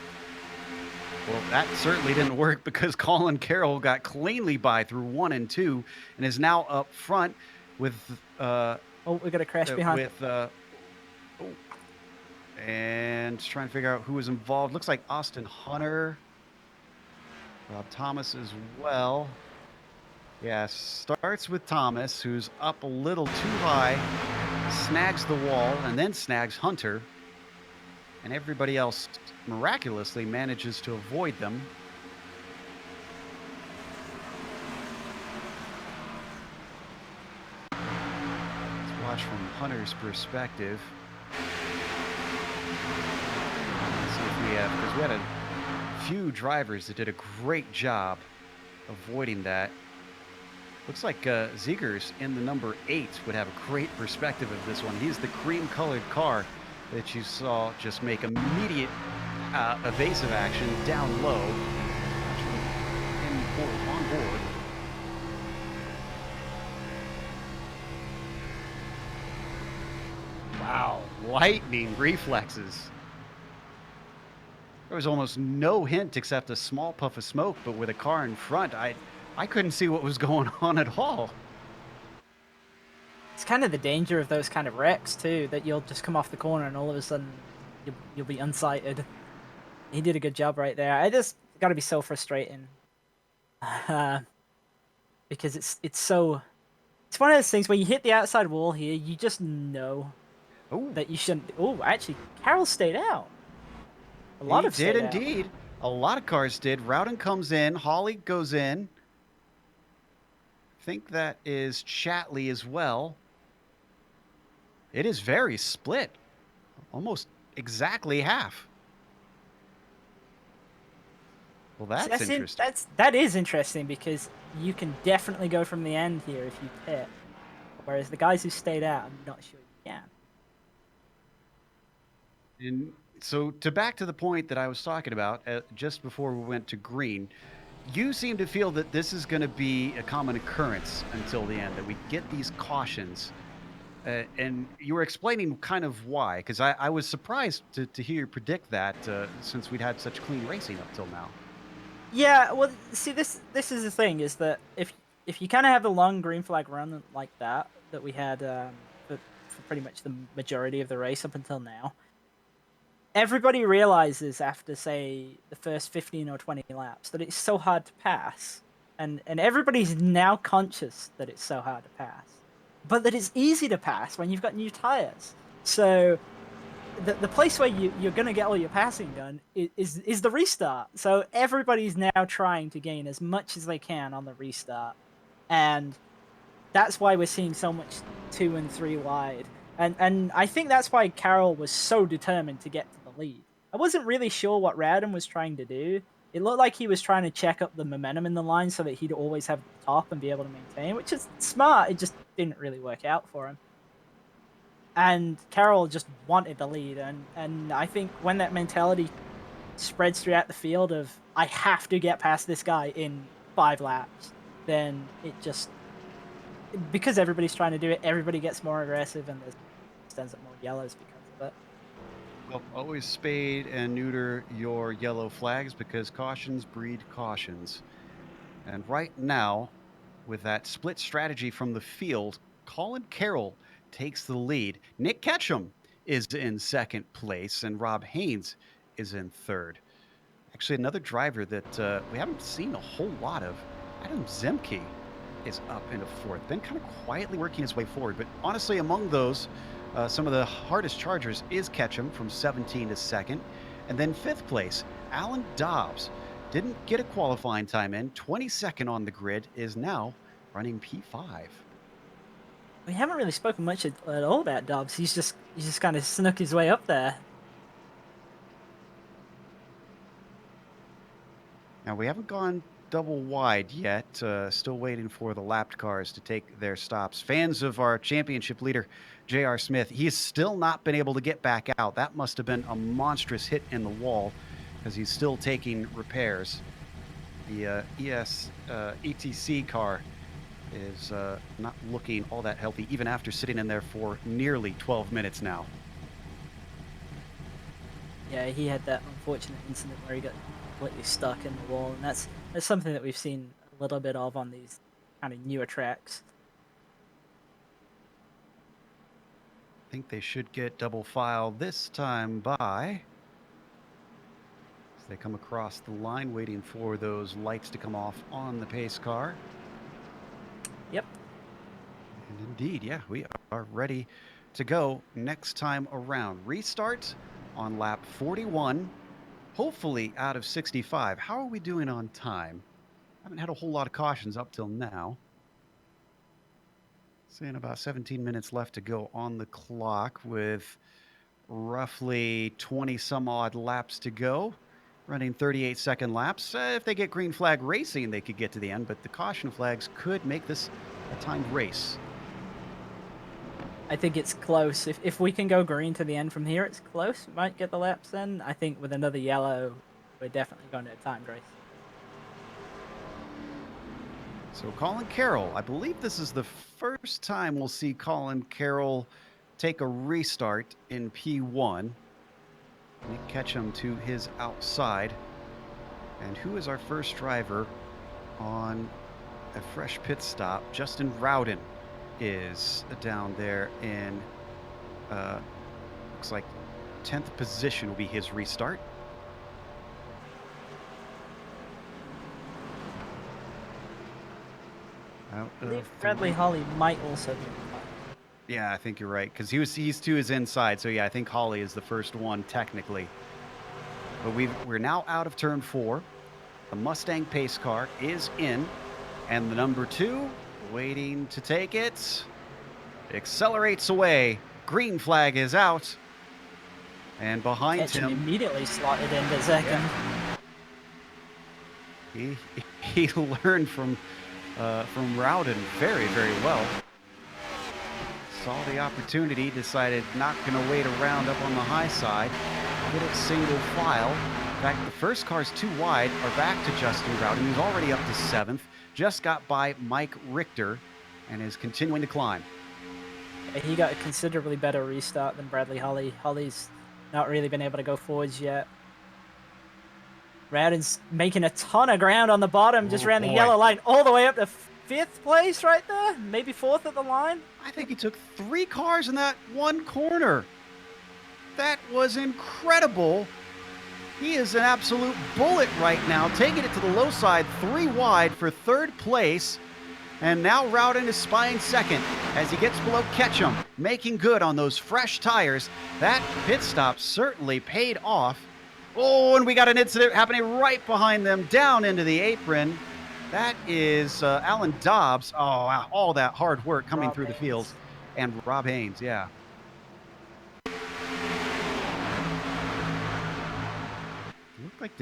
Well, that certainly didn't work because Colin Carroll got cleanly by through 1 and 2 and is now up front with... we got a crash behind. And trying to figure out who was involved. Looks like Austin Hunter. Rob Thomas as well. Yeah, starts with Thomas, who's up a little too high, snags the wall, and then snags Hunter. And everybody else miraculously manages to avoid them. Let's watch from Hunter's perspective. Let's see if we have, because we had a few drivers that did a great job avoiding that. Looks like Ziegers in the number 8 would have a great perspective of this one. He's the cream-colored car that you saw just make immediate evasive action down low. On board. Wow, lightning reflexes. There was almost no hint except a small puff of smoke, but with a car in front, I couldn't see what was going on at all. It's kind of the danger of those kind of wrecks, too, that you'll just come off the corner and all of a sudden you'll be unsighted. He did a good job right there. I just got to be so frustrating. Because it's so It's one of those things where you hit the outside wall here, you just know Oh, that you shouldn't. Oh, actually, Carroll stayed out. A lot he of did stayed out. indeed. A lot of cars did. Rowden comes in. Holly goes in. Think that is Chatley as well. It is very split. Almost exactly half. Well, So that's interesting. that is interesting because you can definitely go from the end here if you pit. Whereas the guys who stayed out, I'm not sure you can. And so, to back to the point that I was talking about just before we went to green, you seem to feel that this is going to be a common occurrence until the end, that we get these cautions. And you were explaining kind of why, because I was surprised to hear you predict that since we'd had such clean racing up till now. Yeah, well, see, this is the thing is that if you kind of have the long green flag run like that we had for pretty much the majority of the race up until now, everybody realizes after say the first 15 or 20 laps that it's so hard to pass, and everybody's now conscious that it's so hard to pass, but that it's easy to pass when you've got new tires. So the place where you're going to get all your passing done is the restart. So everybody's now trying to gain as much as they can on the restart. And that's why we're seeing so much 2 and 3 wide. And I think that's why Carroll was so determined to get to the lead. I wasn't really sure what Rowden was trying to do. It looked like he was trying to check up the momentum in the line so that he'd always have the top and be able to maintain, which is smart. It just didn't really work out for him. And Carroll just wanted the lead, and I think when that mentality spreads throughout the field of I have to get past this guy in 5 laps, then it just, because everybody's trying to do it, everybody gets more aggressive, and there's ends up more yellows because of it. Well, always spade and neuter your yellow flags because cautions breed cautions. And right now, with that split strategy from the field, Colin Carroll takes the lead. Nick Ketchum is in second place, and Rob Haynes is in third. Actually, another driver that we haven't seen a whole lot of, Adam Zemke, is up into fourth. Been kind of quietly working his way forward, but honestly, among those, some of the hardest chargers is Ketchum from 17 to second. And then fifth place, Alan Dobbs. Didn't get a qualifying time in, 22nd on the grid, is now running P5. We haven't really spoken much at all about Dobbs. He's just kind of snuck his way up there. Now, we haven't gone double wide yet. Still waiting for the lapped cars to take their stops. Fans of our championship leader, J.R. Smith, he has still not been able to get back out. That must have been a monstrous hit in the wall because he's still taking repairs. The ETC car is not looking all that healthy, even after sitting in there for nearly 12 minutes now. Yeah, he had that unfortunate incident where he got completely stuck in the wall, and that's something that we've seen a little bit of on these kind of newer tracks. I think they should get double file this time by. As they come across the line, waiting for those lights to come off on the pace car. Yep. And indeed, yeah, we are ready to go next time around. Restart on lap 41, hopefully out of 65. How are we doing on time? Haven't had a whole lot of cautions up till now. Saying about 17 minutes left to go on the clock with roughly 20 some odd laps to go. Running 38-second laps. If they get green flag racing, they could get to the end, but the caution flags could make this a timed race. I think it's close. If we can go green to the end from here, it's close. We might get the laps in. I think with another yellow, we're definitely going to a timed race. So Colin Carroll, I believe this is the first time we'll see Colin Carroll take a restart in P1. Nick Ketchum to his outside. And who is our first driver on a fresh pit stop? Justin Rowden is down there in, looks like 10th position will be his restart. Out I believe of Bradley three. Holly might also be. Yeah, I think you're right because he's to his inside. So yeah, I think Holly is the first one technically. But we're now out of turn 4. The Mustang pace car is in, and the number 2 waiting to take it. Accelerates away. Green flag is out. And behind Catch him him, immediately slotted into second. he he learned from Rowden very, very well. Saw the opportunity, decided not going to wait around up on the high side. Get it single file. In fact, the first car's too wide are back to Justin Rowden, who's already up to 7th. Just got by Mike Richter and is continuing to climb. He got a considerably better restart than Bradley Holly. Holly's not really been able to go forwards yet. Rowden's making a ton of ground on the bottom, just Oh, ran the boy. yellow line all the way up to 5th place right there, maybe 4th at the line. I think he took 3 cars in that one corner. That was incredible. He is an absolute bullet right now, taking it to the low side, 3 wide for 3rd place. And now Rowden is spying second as he gets below Ketchum, making good on those fresh tires. That pit stop certainly paid off. Oh, and we got an incident happening right behind them, down into the apron. That is Alan Dobbs. Oh, wow, all that hard work coming Rob through the Haynes. fields. And Rob Haynes, yeah. Looked like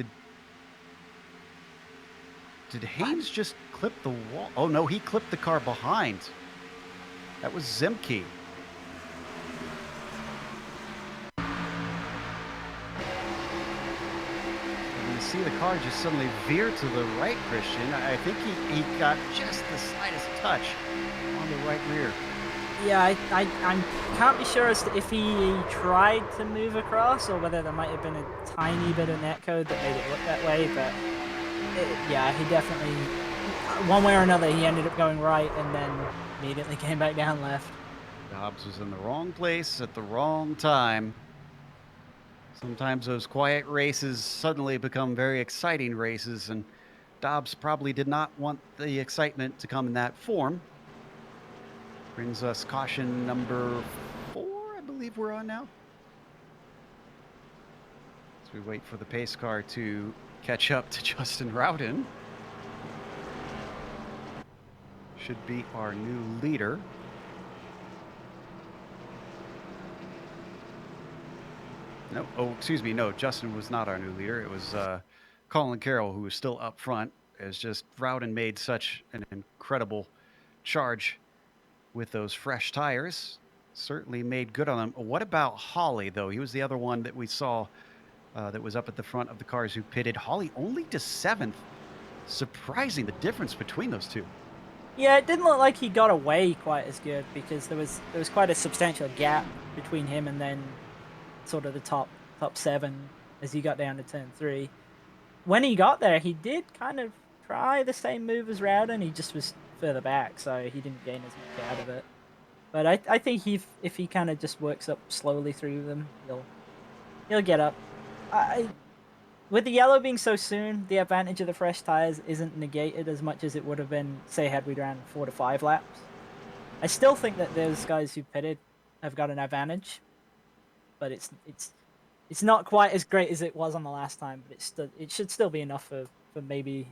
did Haynes just clip the wall? Oh no, he clipped the car behind. That was Zemke. You see the car just suddenly veer to the right, Christian. I think he got just the slightest touch on the right rear. Yeah, I can't be sure as to if he tried to move across or whether there might have been a tiny bit of netcode that made it look that way, but yeah, he definitely, one way or another, he ended up going right and then immediately came back down left. Dobbs was in the wrong place at the wrong time. Sometimes those quiet races suddenly become very exciting races, and Dobbs probably did not want the excitement to come in that form. Brings us caution number 4, I believe we're on now. As we wait for the pace car to catch up to Justin Rowden. Should be our new leader. No, oh, excuse me. No, Justin was not our new leader. It was Colin Carroll, who was still up front. As just Rowden made such an incredible charge with those fresh tires. Certainly made good on them. What about Holly, though? He was the other one that we saw that was up at the front of the cars who pitted. Holly only to 7th. Surprising the difference between those two. Yeah, it didn't look like he got away quite as good because there was quite a substantial gap between him and then sort of the top 7 as he got down to turn 3. When he got there, he did kind of try the same move as Rowden. He just was further back, so he didn't gain as much out of it. But I think if he kind of just works up slowly through them, he'll get up. With the yellow being so soon, the advantage of the fresh tires isn't negated as much as it would have been, say, had we ran 4 to 5 laps. I still think that those guys who pitted have got an advantage, but it's not quite as great as it was on the last time. But it should still be enough for maybe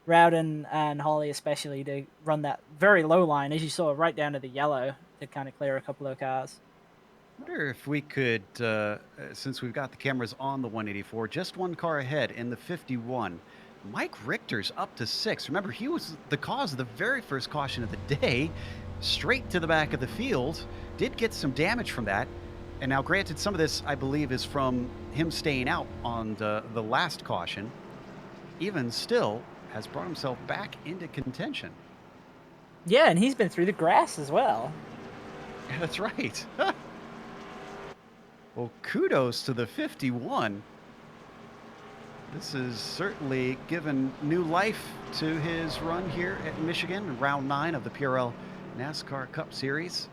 Rowden and Holly especially to run that very low line, as you saw, right down to the yellow to kind of clear a couple of cars. I wonder if we could, since we've got the cameras on the 184, just one car ahead in the 51. Mike Richter's up to 6th. Remember, he was the cause of the very first caution of the day, straight to the back of the field. Did get some damage from that. And now, granted, some of this, I believe, is from him staying out on the last caution. Even still, has brought himself back into contention. Yeah, and he's been through the grass as well. Yeah, that's right. Well, kudos to the 51. This has certainly given new life to his run here at Michigan in round 9 of the PRL NASCAR Cup Series.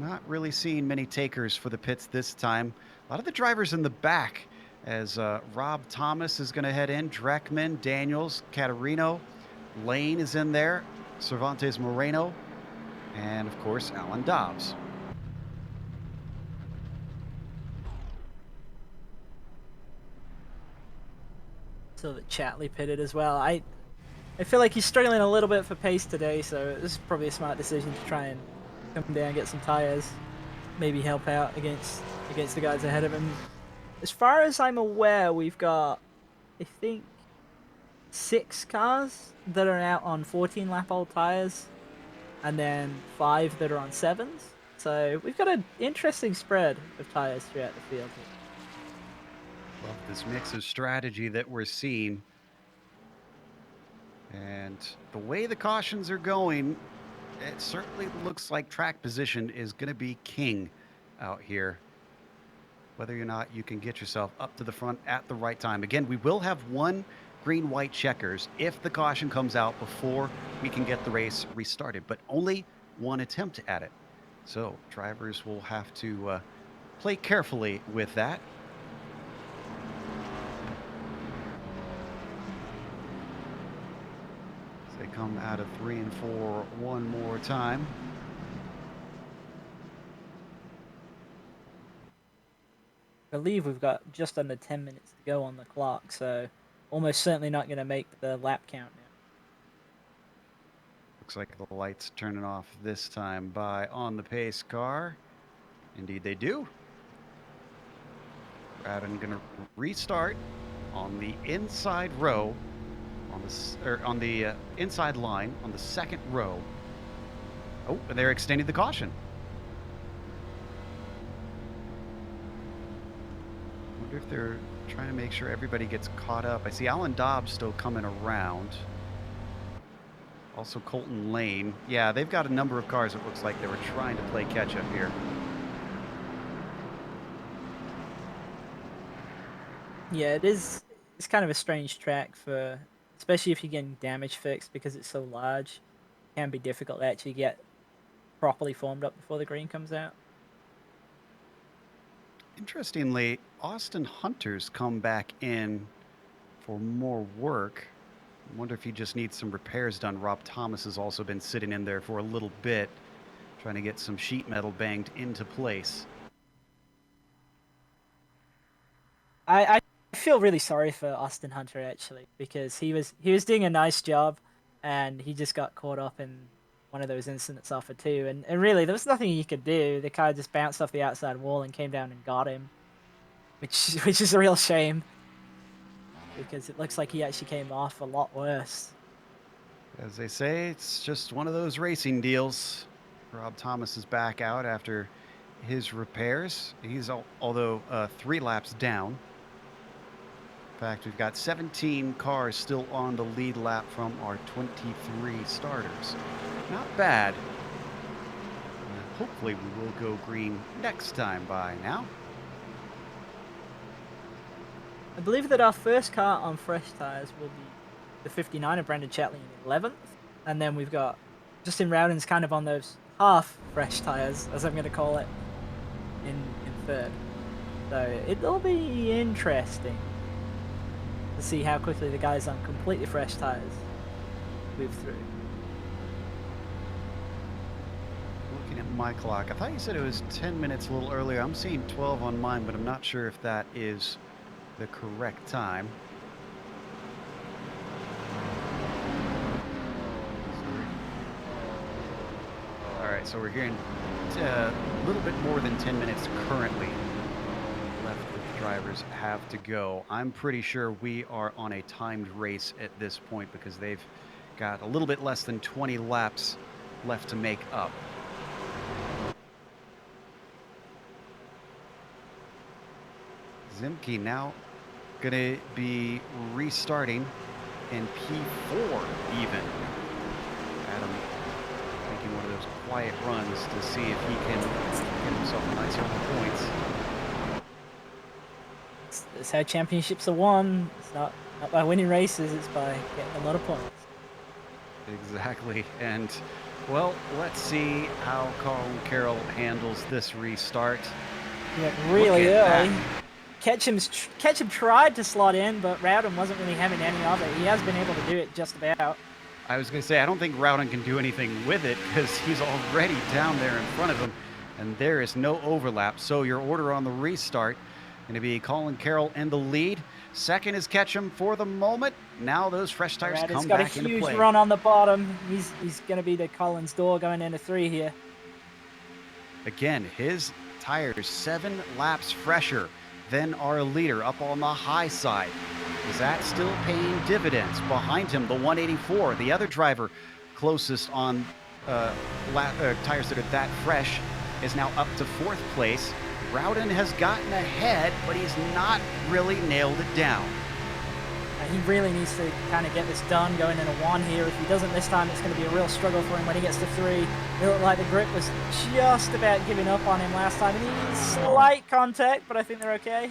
Not really seeing many takers for the pits this time. A lot of the drivers in the back as Rob Thomas is going to head in, Dreckman, Daniels, Caterino, Lane is in there, Cervantes Moreno, and of course, Alan Dobbs. So that Chatley pitted as well. I feel like he's struggling a little bit for pace today, so this is probably a smart decision to try and come down and get some tires, maybe help out against the guys ahead of him. As far as I'm aware, we've got, I think, 6 cars that are out on 14 lap old tires, and then 5 that are on 7s. So we've got an interesting spread of tires throughout the field here. Love this mix of strategy that we're seeing. And the way the cautions are going, it certainly looks like track position is going to be king out here. Whether or not you can get yourself up to the front at the right time. Again, we will have one green-white checkers if the caution comes out before we can get the race restarted, but only one attempt at it. So drivers will have to play carefully with that. As they come out of 3 and 4 one more time. I believe we've got just under 10 minutes to go on the clock, so almost certainly not going to make the lap count now. Looks like the lights turning off this time by on the pace car. Indeed they do. Radin going to restart on the inside row, on the inside line on the second row. Oh, and they're extending the caution. Wonder if they're trying to make sure everybody gets caught up. I see Alan Dobbs still coming around. Also Colton Lane. Yeah, they've got a number of cars. It looks like they were trying to play catch up here. Yeah, it's kind of a strange track for, especially if you're getting damage fixed because it's so large. It can be difficult to actually get properly formed up before the green comes out. Interestingly, Austin Hunter's come back in for more work. I wonder if he just needs some repairs done. Rob Thomas has also been sitting in there for a little bit, trying to get some sheet metal banged into place. I feel really sorry for Austin Hunter actually, because he was doing a nice job, and he just got caught up in one of those incidents off of 2, and really there was nothing he could do. The car just bounced off the outside wall and came down and got him, which is a real shame, because it looks like he actually came off a lot worse. As they say, it's just one of those racing deals. Rob Thomas is back out after his repairs. He's although 3 laps down. In fact, we've got 17 cars still on the lead lap from our 23 starters. Not bad. And hopefully we will go green next time by now. I believe that our first car on fresh tires will be the 59 of Brandon Chatley in 11th, and then we've got Justin Rowden's kind of on those half fresh tires, as I'm going to call it, in 3rd. So it'll be interesting to see how quickly the guys on completely fresh tires move through. Looking at my clock, I thought you said it was 10 minutes a little earlier. I'm seeing 12 on mine, but I'm not sure if that is the correct time. All right, so we're hearing a little bit more than 10 minutes currently left that the drivers have to go. I'm pretty sure we are on a timed race at this point because they've got a little bit less than 20 laps left to make up. Zimke now going to be restarting in P4 even. Adam making one of those quiet runs to see if he can get himself a nice couple points. It's how championships are won. It's not by winning races, it's by getting a lot of points. Exactly. And, well, let's see how Carl Carroll handles this restart. He went really early. Ketchum tried to slot in, but Rowden wasn't really having any of it. He has been able to do it just about. I was going to say, I don't think Rowden can do anything with it because he's already down there in front of him, and there is no overlap. So your order on the restart going to be Colin Carroll in the lead. Second is Ketchum for the moment. Now those fresh tires come back into play. He's got a huge run on the bottom. He's going to be the Collins door going into 3 here. Again, his tires 7 laps fresher than our leader up on the high side. Is that still paying dividends? Behind him, the 184, the other driver closest on tires that are that fresh, is now up to 4th place. Rowden has gotten ahead, but he's not really nailed it down. He really needs to kind of get this done going into 1 here. If he doesn't this time, it's going to be a real struggle for him when he gets to 3. It looked like the grip was just about giving up on him last time. And he's slight contact, but I think they're okay.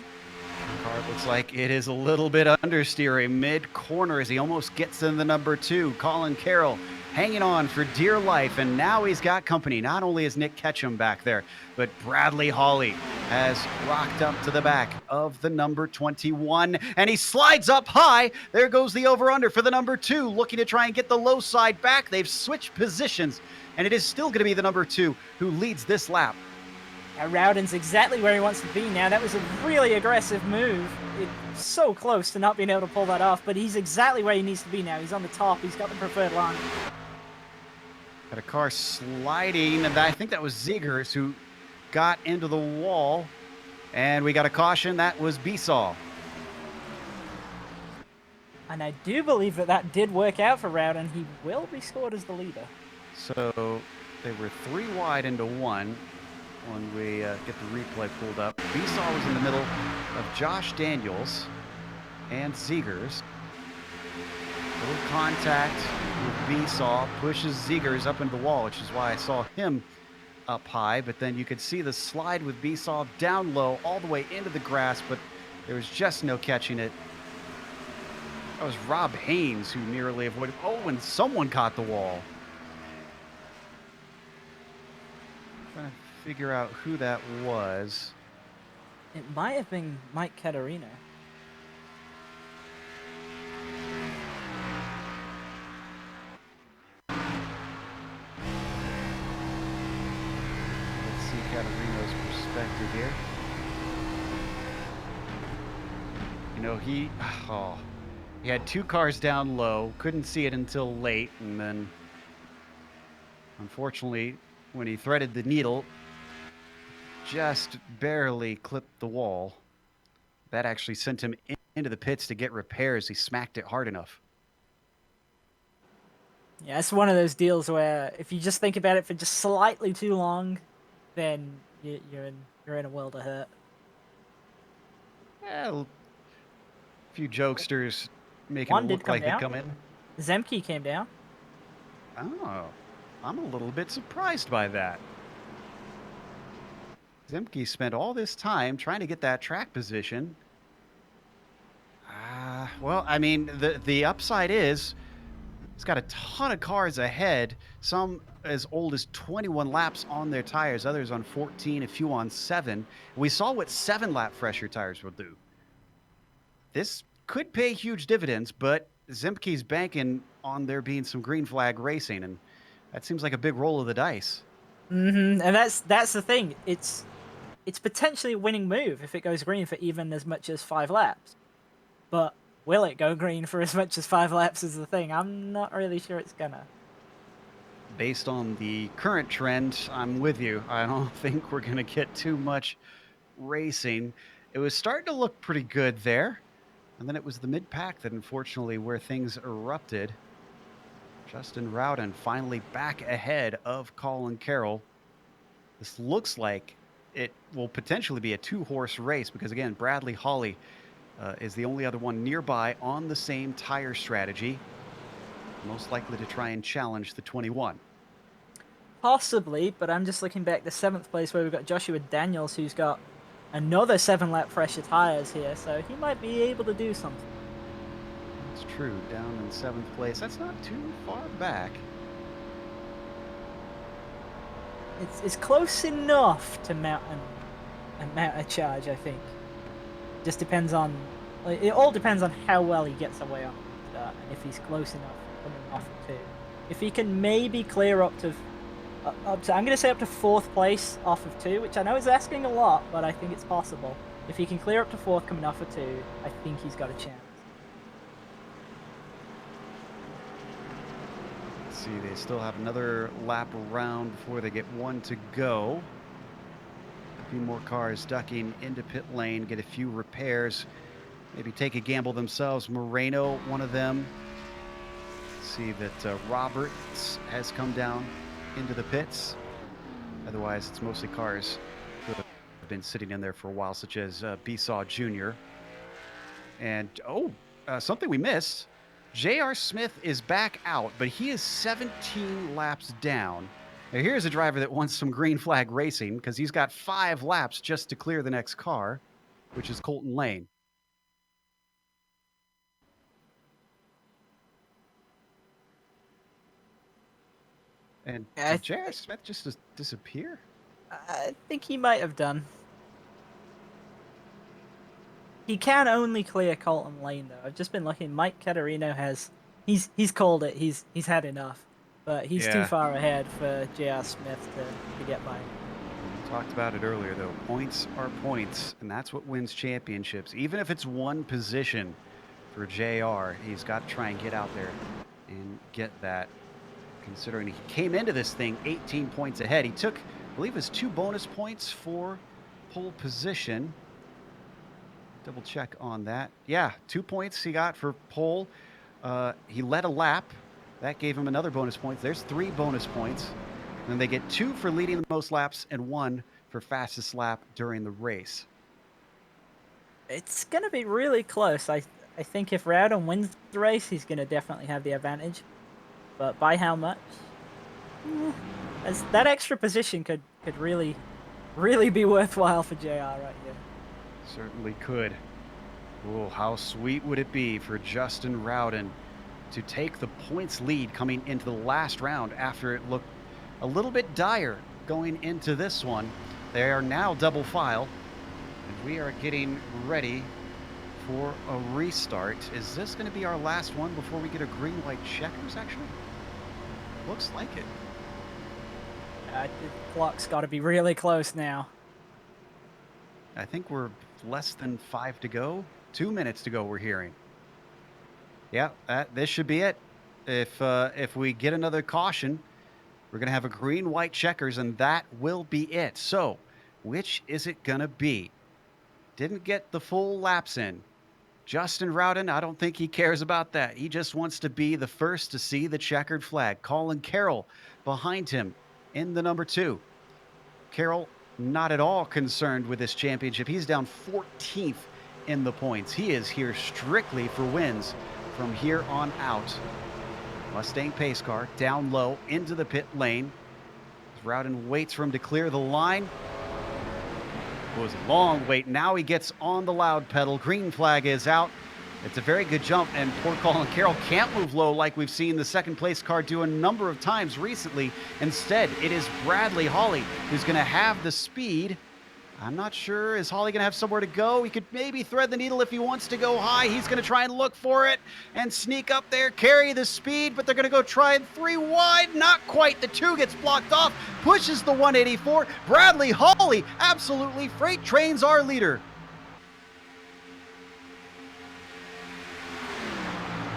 The car looks like it is a little bit understeer, a mid-corner as he almost gets in the number 2. Colin Carroll hanging on for dear life, and now he's got company. Not only is Nick Ketchum back there, but Bradley Hawley has rocked up to the back of the number 21, and he slides up high. There goes the over-under for the number 2, looking to try and get the low side back. They've switched positions, and it is still going to be the number 2 who leads this lap. Rowden's exactly where he wants to be now. That was a really aggressive move. It's so close to not being able to pull that off, but he's exactly where he needs to be now. He's on the top. He's got the preferred line. Got a car sliding, and I think that was Zegers who got into the wall, and we got a caution. That was Besaw. And I do believe that did work out for Rowden. He will be scored as the leader. So they were 3 wide into 1. When we get the replay pulled up, Besaw was in the middle of Josh Daniels and Zegers. Little contact with Besaw pushes Zegers up into the wall, which is why I saw him up high. But then you could see the slide with Besaw down low all the way into the grass, but there was just no catching it. That was Rob Haynes who nearly avoided. Oh, and someone caught the wall. Figure out who that was. It might have been Mike Caterino. Let's see Caterino's perspective here. You know, he had 2 cars down low, couldn't see it until late, and then unfortunately when he threaded the needle, just barely clipped the wall. That actually sent him into the pits to get repairs. He smacked it hard enough. Yeah, it's one of those deals where if you just think about it for just slightly too long, then you're in a world of hurt. Yeah, a few jokesters making One it did look come like they down. come in. Zemke came down. Oh, I'm a little bit surprised by that. Zemke spent all this time trying to get that track position. Well, I mean, the upside is he's got a ton of cars ahead, some as old as 21 laps on their tires, others on 14, a few on 7. We saw what 7-lap fresher tires will do. This could pay huge dividends, but Zemke's banking on there being some green flag racing, and that seems like a big roll of the dice. And that's the thing. It's potentially a winning move if it goes green for even as much as 5 laps. But will it go green for as much as 5 laps is the thing. I'm not really sure it's gonna. Based on the current trend, I'm with you. I don't think we're going to get too much racing. It was starting to look pretty good there. And then it was the mid-pack that unfortunately where things erupted. Justin Rowden finally back ahead of Colin Carroll. This looks like it will potentially be a 2-horse race because, again, Bradley Hawley is the only other one nearby on the same tire strategy, most likely to try and challenge the 21. Possibly, but I'm just looking back to 7th place where we've got Joshua Daniels, who's got another 7-lap fresher tires here, so he might be able to do something. That's true, down in 7th place. That's not too far back. It's close enough to mount a charge, I think. Just depends on, it all depends on how well he gets away on the start, and if he's close enough. coming off of 2. If he can maybe clear up to I'm going to say up to 4th place off of 2, which I know is asking a lot, but I think it's possible. If he can clear up to 4th coming off of 2, I think he's got a chance. Let's see, they still have another lap around before they get one to go. A few more cars ducking into pit lane, get a few repairs, maybe take a gamble themselves. Moreno, one of them. See that Roberts has come down into the pits. Otherwise, it's mostly cars that have been sitting in there for a while, such as Besaw Jr. And, something we missed. J.R. Smith is back out, but he is 17 laps down. Now, here's a driver that wants some green flag racing because he's got 5 laps just to clear the next car, which is Colton Lane. And did J.R. Smith just disappear? I think he might have done. He can only clear Colton Lane, though. I've just been looking. Mike Caterino he's called it. He's had enough, but he's too far ahead for J.R. Smith to get by. We talked about it earlier, though. Points are points, and that's what wins championships. Even if it's one position for JR, he's got to try and get out there and get that. Considering he came into this thing 18 points ahead. He took, I believe it was 2 bonus points for pole position. Double check on that. Yeah, 2 points he got for pole. He led a lap. That gave him another bonus point. There's 3 bonus points. And they get 2 for leading the most laps and 1 for fastest lap during the race. It's going to be really close. I think if Rowden wins the race, he's going to definitely have the advantage. But by how much? As that extra position could really be worthwhile for JR right here. Certainly could. Oh, how sweet would it be for Justin Rowden to take the points lead coming into the last round after it looked a little bit dire going into this one. They are now double file, and we are getting ready for a restart. Is this going to be our last one before we get a green-white checkers, actually? Looks like it. The clock's got to be really close now. I think we're less than 5 to go. 2 minutes to go, we're hearing. Yeah, this should be it. If we get another caution, we're going to have a green-white checkers, and that will be it. So, which is it going to be? Didn't get the full laps in. Justin Rowden, I don't think he cares about that. He just wants to be the first to see the checkered flag. Colin Carroll behind him in the number 2. Carroll not at all concerned with this championship. He's down 14th in the points. He is here strictly for wins from here on out. Mustang pace car down low into the pit lane. Rowden waits for him to clear the line. It was a long wait. Now he gets on the loud pedal. Green flag is out. It's a very good jump, and poor Colin Carroll can't move low like we've seen the second place car do a number of times recently. Instead, it is Bradley Hawley who's going to have the speed. I'm not sure. Is Hawley going to have somewhere to go? He could maybe thread the needle if he wants to go high. He's going to try and look for it and sneak up there, carry the speed, but they're going to go try and 3 wide. Not quite. The 2 gets blocked off, pushes the 184. Bradley Hawley absolutely freight trains our leader.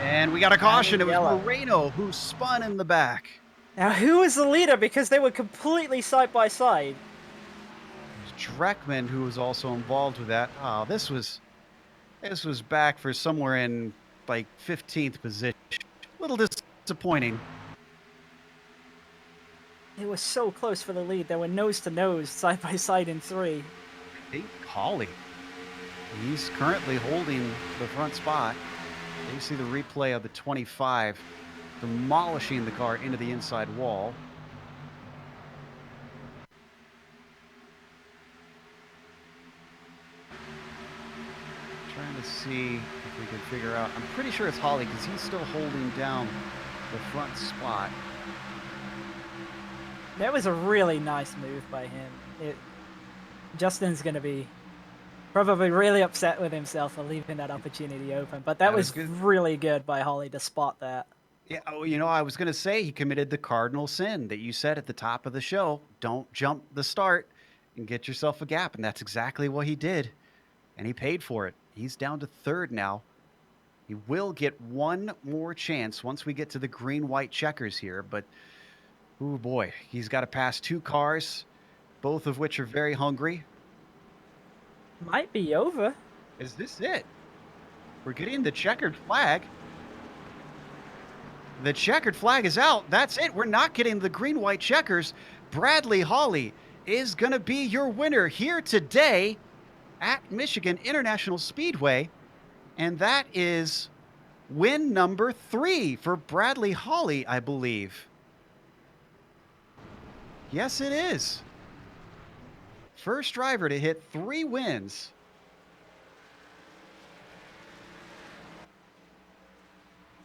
And we got a caution. It was Moreno who spun in the back. Now, who was the leader? Because they were completely side by side. Dreckman, who was also involved with that. Oh, this was back for somewhere in like 15th position. A little disappointing. It was so close for the lead. They were nose to nose, side by side in 3. I think Hawley. He's currently holding the front spot. You see the replay of the 25 demolishing the car into the inside wall. Trying to see if we can figure out. I'm pretty sure it's Hawley because he's still holding down the front spot. That was a really nice move by him. Justin's going to be probably really upset with himself for leaving that opportunity open, but that was really good by Hawley to spot that. Yeah, I was going to say he committed the cardinal sin that you said at the top of the show. Don't jump the start and get yourself a gap. And that's exactly what he did. And he paid for it. He's down to third now. He will get one more chance once we get to the green-white checkers here. But, oh boy, he's got to pass two cars, both of which are very hungry. Might be over. Is this it? We're getting the checkered flag. The checkered flag is out. That's it. We're not getting the green-white checkers. Bradley Hawley is going to be your winner here today at Michigan International Speedway. And that is win number 3 for Bradley Hawley, I believe. Yes, it is. First driver to hit 3 wins.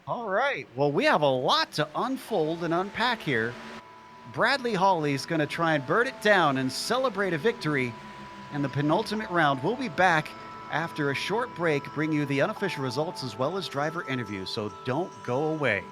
All right. Well, we have a lot to unfold and unpack here. Bradley Hawley is going to try and bird it down and celebrate a victory in the penultimate round. We'll be back after a short break, bring you the unofficial results as well as driver interviews, so don't go away.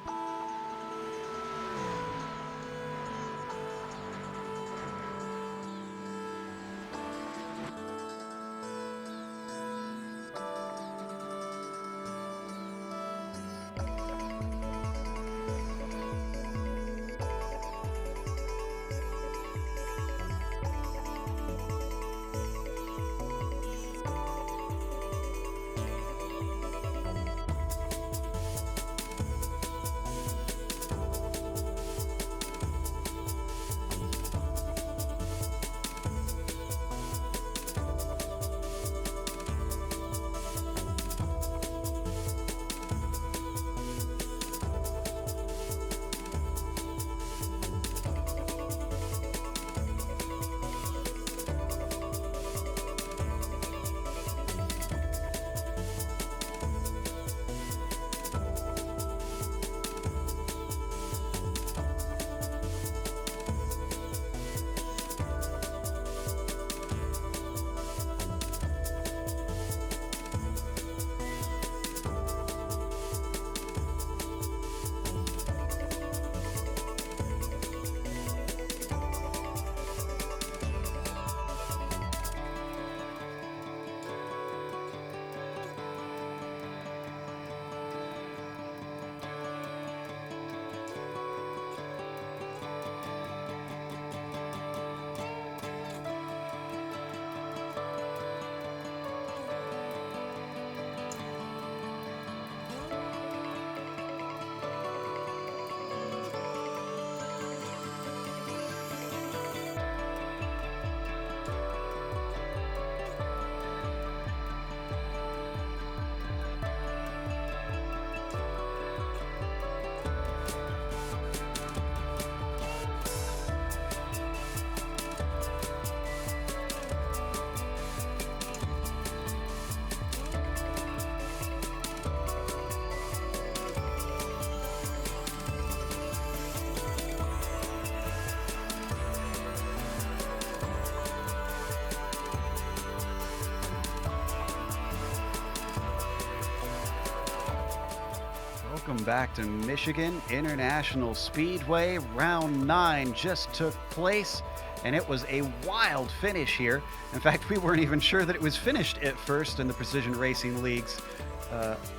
Welcome back to Michigan International Speedway. Round 9 just took place, and it was a wild finish here. In fact, we weren't even sure that it was finished at first in the Precision Racing League's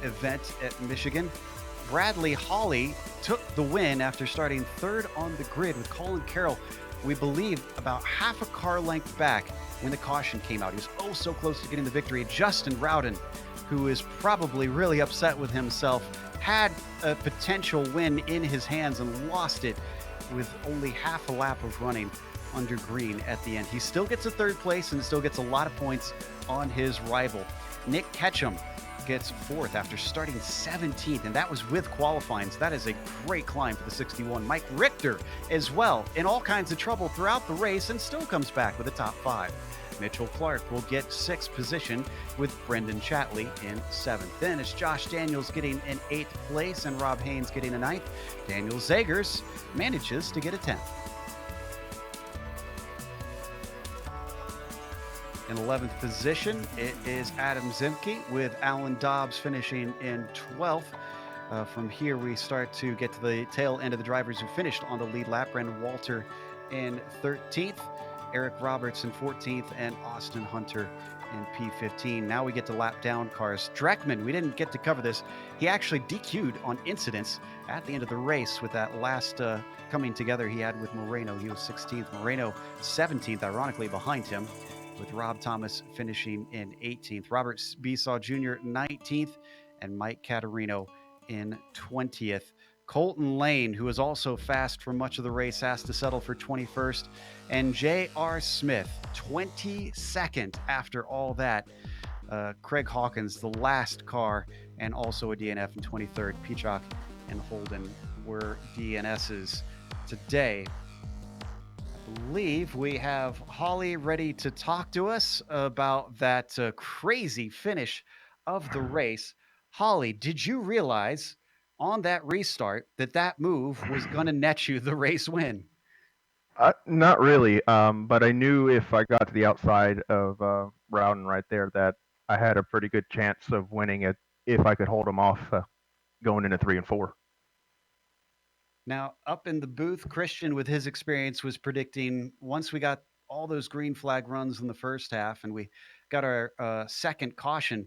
event at Michigan. Bradley Hawley took the win after starting third on the grid with Colin Carroll, we believe, about half a car length back when the caution came out. He was oh so close to getting the victory. Justin Rowden, who is probably really upset with himself, had a potential win in his hands and lost it with only half a lap of running under green at the end. He still gets a third place and still gets a lot of points on his rival. Nick Ketchum gets fourth after starting 17th, and that was with qualifying, so that is a great climb for the 61. Mike Richter as well, in all kinds of trouble throughout the race, and still comes back with a top 5. Mitchell Clark will get 6th position with Brendan Chatley in 7th. Then it's Josh Daniels getting an 8th place and Rob Haynes getting a 9th. Daniel Zagers manages to get a 10th. In 11th position, it is Adam Zimke with Alan Dobbs finishing in 12th. From here, we start to get to the tail end of the drivers who finished on the lead lap. Brandon Walter in 13th, Eric Roberts in 14th, and Austin Hunter in P15. Now we get to lap down cars. Dreckman, we didn't get to cover this. He actually DQ'd on incidents at the end of the race with that last coming together he had with Moreno. He was 16th. Moreno 17th, ironically behind him, with Rob Thomas finishing in 18th. Robert Besaw Jr. 19th, and Mike Caterino in 20th. Colton Lane, who was also fast for much of the race, has to settle for 21st. And J.R. Smith, 22nd after all that. Craig Hawkins, the last car, and also a DNF in 23rd. Peacock and Holden were DNSs today. I believe we have Holly ready to talk to us about that crazy finish of the race. Holly, did you realize on that restart that that move was going to net you the race win? Not really, but I knew if I got to the outside of Rowden right there that I had a pretty good chance of winning it if I could hold him off going into 3 and 4. Now, up in the booth, Christian, with his experience, was predicting once we got all those green flag runs in the first half and we got our second caution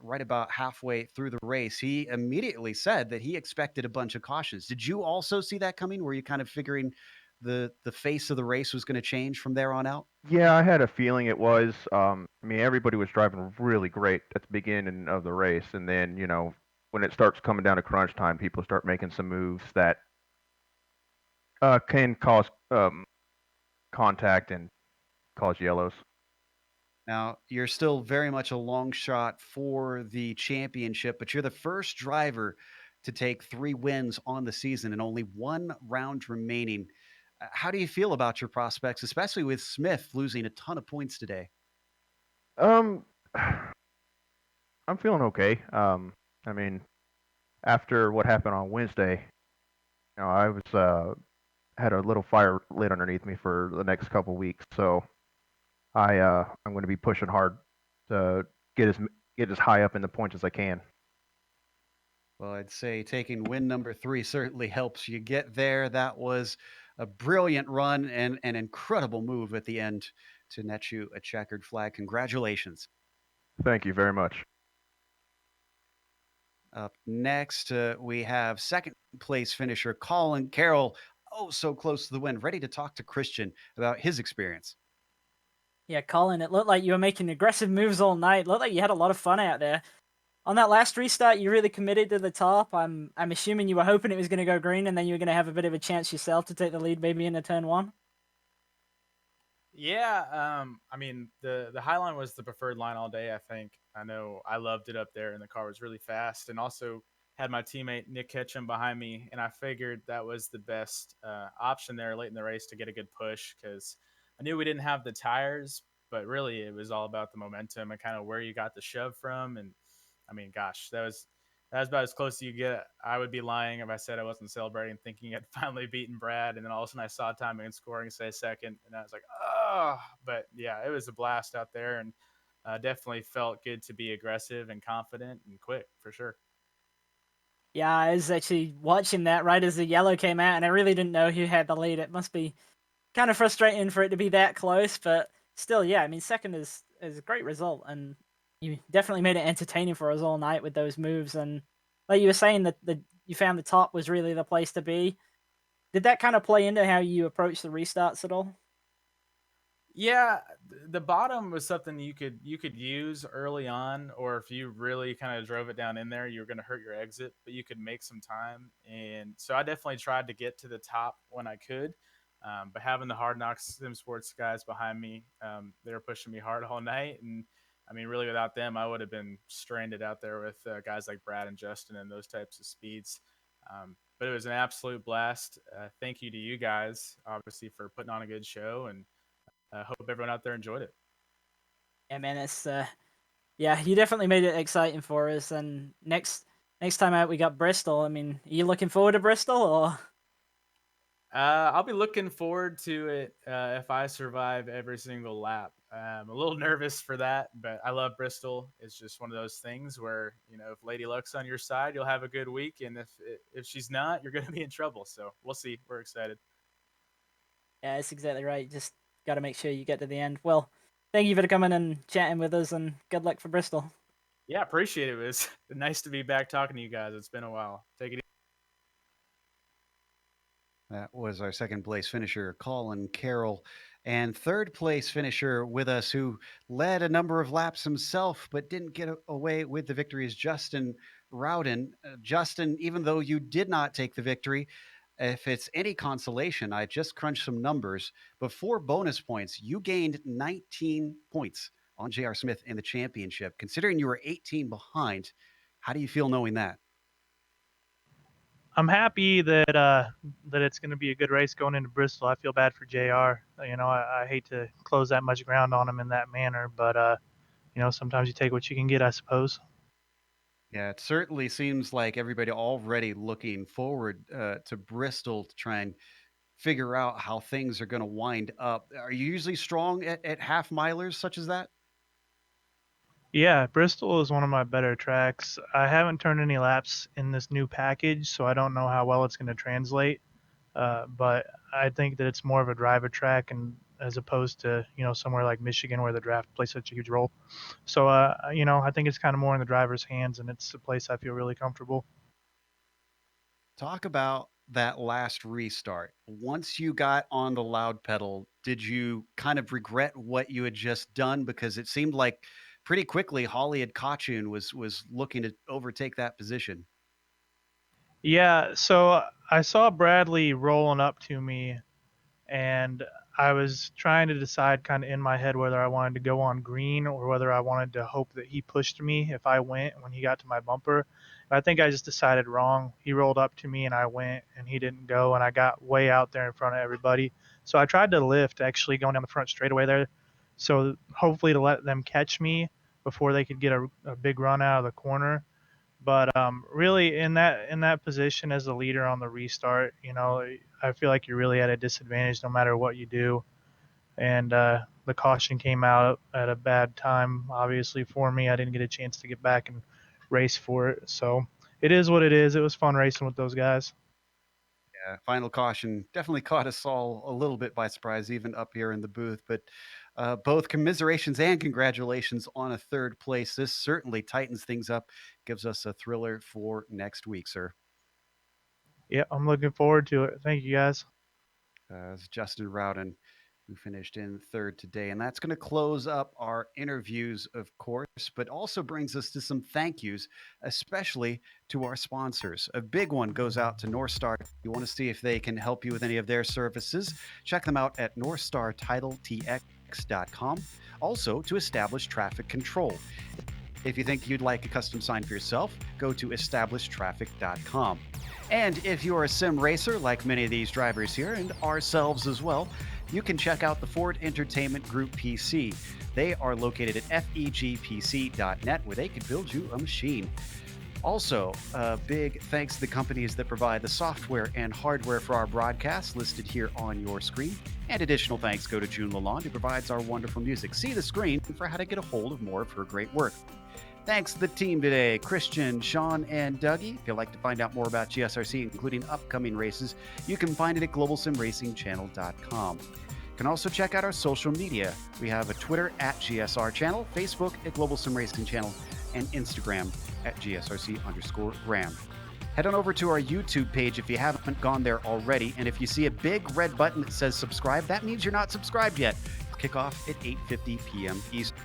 right about halfway through the race, he immediately said that he expected a bunch of cautions. Did you also see that coming? Were you kind of figuring the face of the race was going to change from there on out? Yeah, I had a feeling it was. I mean, everybody was driving really great at the beginning of the race, and then when it starts coming down to crunch time, people start making some moves that can cause contact and cause yellows. Now, you're still very much a long shot for the championship, but you're the first driver to take 3 wins on the season and only 1 round remaining. How do you feel about your prospects, especially with Smith losing a ton of points today? Um, I'm feeling okay. I mean, after what happened on Wednesday, I was had a little fire lit underneath me for the next couple weeks, so I'm going to be pushing hard to get as high up in the points as I can. Well, I'd say taking win number 3 certainly helps you get there. That was a brilliant run and an incredible move at the end to net you a checkered flag. Congratulations. Thank you very much. Up next, we have second place finisher Colin Carroll. Oh, so close to the win. Ready to talk to Christian about his experience. Yeah, Colin, it looked like you were making aggressive moves all night. It looked like you had a lot of fun out there. On that last restart, you really committed to the top. I'm assuming you were hoping it was going to go green, and then you were going to have a bit of a chance yourself to take the lead, maybe into turn 1. Yeah, I mean the high line was the preferred line all day. I think I know I loved it up there, and the car was really fast, and also had my teammate Nick Ketchum behind me, and I figured that was the best option there late in the race to get a good push because I knew we didn't have the tires, but really it was all about the momentum and kind of where you got the shove from, and I mean, gosh, that was about as close as you get. I would be lying if I said I wasn't celebrating, thinking I'd finally beaten Brad, and then all of a sudden I saw timing and scoring say second, and I was like, oh. But yeah, it was a blast out there, and definitely felt good to be aggressive and confident and quick for sure. Yeah, I was actually watching that right as the yellow came out, and I really didn't know who had the lead. It must be kind of frustrating for it to be that close, but still, yeah, I mean, second is a great result, and you definitely made it entertaining for us all night with those moves. And like you were saying, that you found the top was really the place to be. Did that kind of play into how you approach the restarts at all? Yeah, the bottom was something you could use early on, or if you really kind of drove it down in there, you were going to hurt your exit, but you could make some time. And so I definitely tried to get to the top when I could. But having the Hard Knocks Sim Sports guys behind me, they were pushing me hard all night, and I mean, really, without them, I would have been stranded out there with guys like Brad and Justin and those types of speeds. But it was an absolute blast. Thank you to you guys, obviously, for putting on a good show, and I hope everyone out there enjoyed it. Yeah, man, it's yeah, you definitely made it exciting for us. And next time out, we got Bristol. I mean, are you looking forward to Bristol or? I'll be looking forward to it if I survive every single lap. A little nervous for that, but I love Bristol. It's just one of those things where, if Lady Luck's on your side, you'll have a good week, and if she's not, you're going to be in trouble. So we'll see. We're excited. Yeah, that's exactly right. Just got to make sure you get to the end. Well, thank you for coming and chatting with us, and good luck for Bristol. Yeah, appreciate it. It was nice to be back talking to you guys. It's been a while. Take it easy. That was our second place finisher, Colin Carroll. And third place finisher with us, who led a number of laps himself, but didn't get away with the victory, is Justin Rowden. Justin, even though you did not take the victory, if it's any consolation, I just crunched some numbers. Before bonus points, you gained 19 points on J.R. Smith in the championship. Considering you were 18 behind, how do you feel knowing that? I'm happy that it's going to be a good race going into Bristol. I feel bad for JR. I hate to close that much ground on him in that manner, but sometimes you take what you can get, I suppose. Yeah, it certainly seems like everybody already looking forward to Bristol to try and figure out how things are going to wind up. Are you usually strong at half milers such as that? Yeah, Bristol is one of my better tracks. I haven't turned any laps in this new package, so I don't know how well it's going to translate. But I think that it's more of a driver track, and as opposed to somewhere like Michigan where the draft plays such a huge role. So I think it's kind of more in the driver's hands, and it's a place I feel really comfortable. Talk about that last restart. Once you got on the loud pedal, did you kind of regret what you had just done? Because it seemed like pretty quickly Holly had caught you and was looking to overtake that position. Yeah, so I saw Bradley rolling up to me, and I was trying to decide kind of in my head whether I wanted to go on green or whether I wanted to hope that he pushed me if I went when he got to my bumper. And I think I just decided wrong. He rolled up to me and I went, and he didn't go, and I got way out there in front of everybody. So I tried to lift actually going down the front straightaway there. So hopefully to let them catch me before they could get a big run out of the corner. But really, in that position as the leader on the restart, I feel like you're really at a disadvantage no matter what you do. And the caution came out at a bad time, obviously for me. I didn't get a chance to get back and race for it. So it is what it is. It was fun racing with those guys. Yeah, final caution definitely caught us all a little bit by surprise, even up here in the booth. But both commiserations and congratulations on a third place. This certainly tightens things up, gives us a thriller for next week, sir. Yeah, I'm looking forward to it. Thank you guys. It's Justin Rowden who finished in third today. And that's going to close up our interviews, of course, but also brings us to some thank yous, especially to our sponsors. A big one goes out to North Star. You want to see if they can help you with any of their services? Check them out at northstartitletx.com. Also, to Establish Traffic Control. If you think you'd like a custom sign for yourself, go to establishtraffic.com. And if you're a sim racer, like many of these drivers here and ourselves as well, you can check out the Ford Entertainment Group PC. They are located at fegpc.net, where they can build you a machine. Also, a big thanks to the companies that provide the software and hardware for our broadcasts listed here on your screen. And additional thanks go to June Lalonde, who provides our wonderful music. See the screen for how to get a hold of more of her great work. Thanks to the team today, Christian, Sean, and Dougie. If you'd like to find out more about GSRC, including upcoming races, you can find it at globalsimracingchannel.com. You can also check out our social media. We have a Twitter at GSR Channel, Facebook at Global Sim Racing Channel, and Instagram at GSRC_Graham. Head on over to our YouTube page if you haven't gone there already. And if you see a big red button that says subscribe, that means you're not subscribed yet. Kick off at 8:50 p.m. Eastern.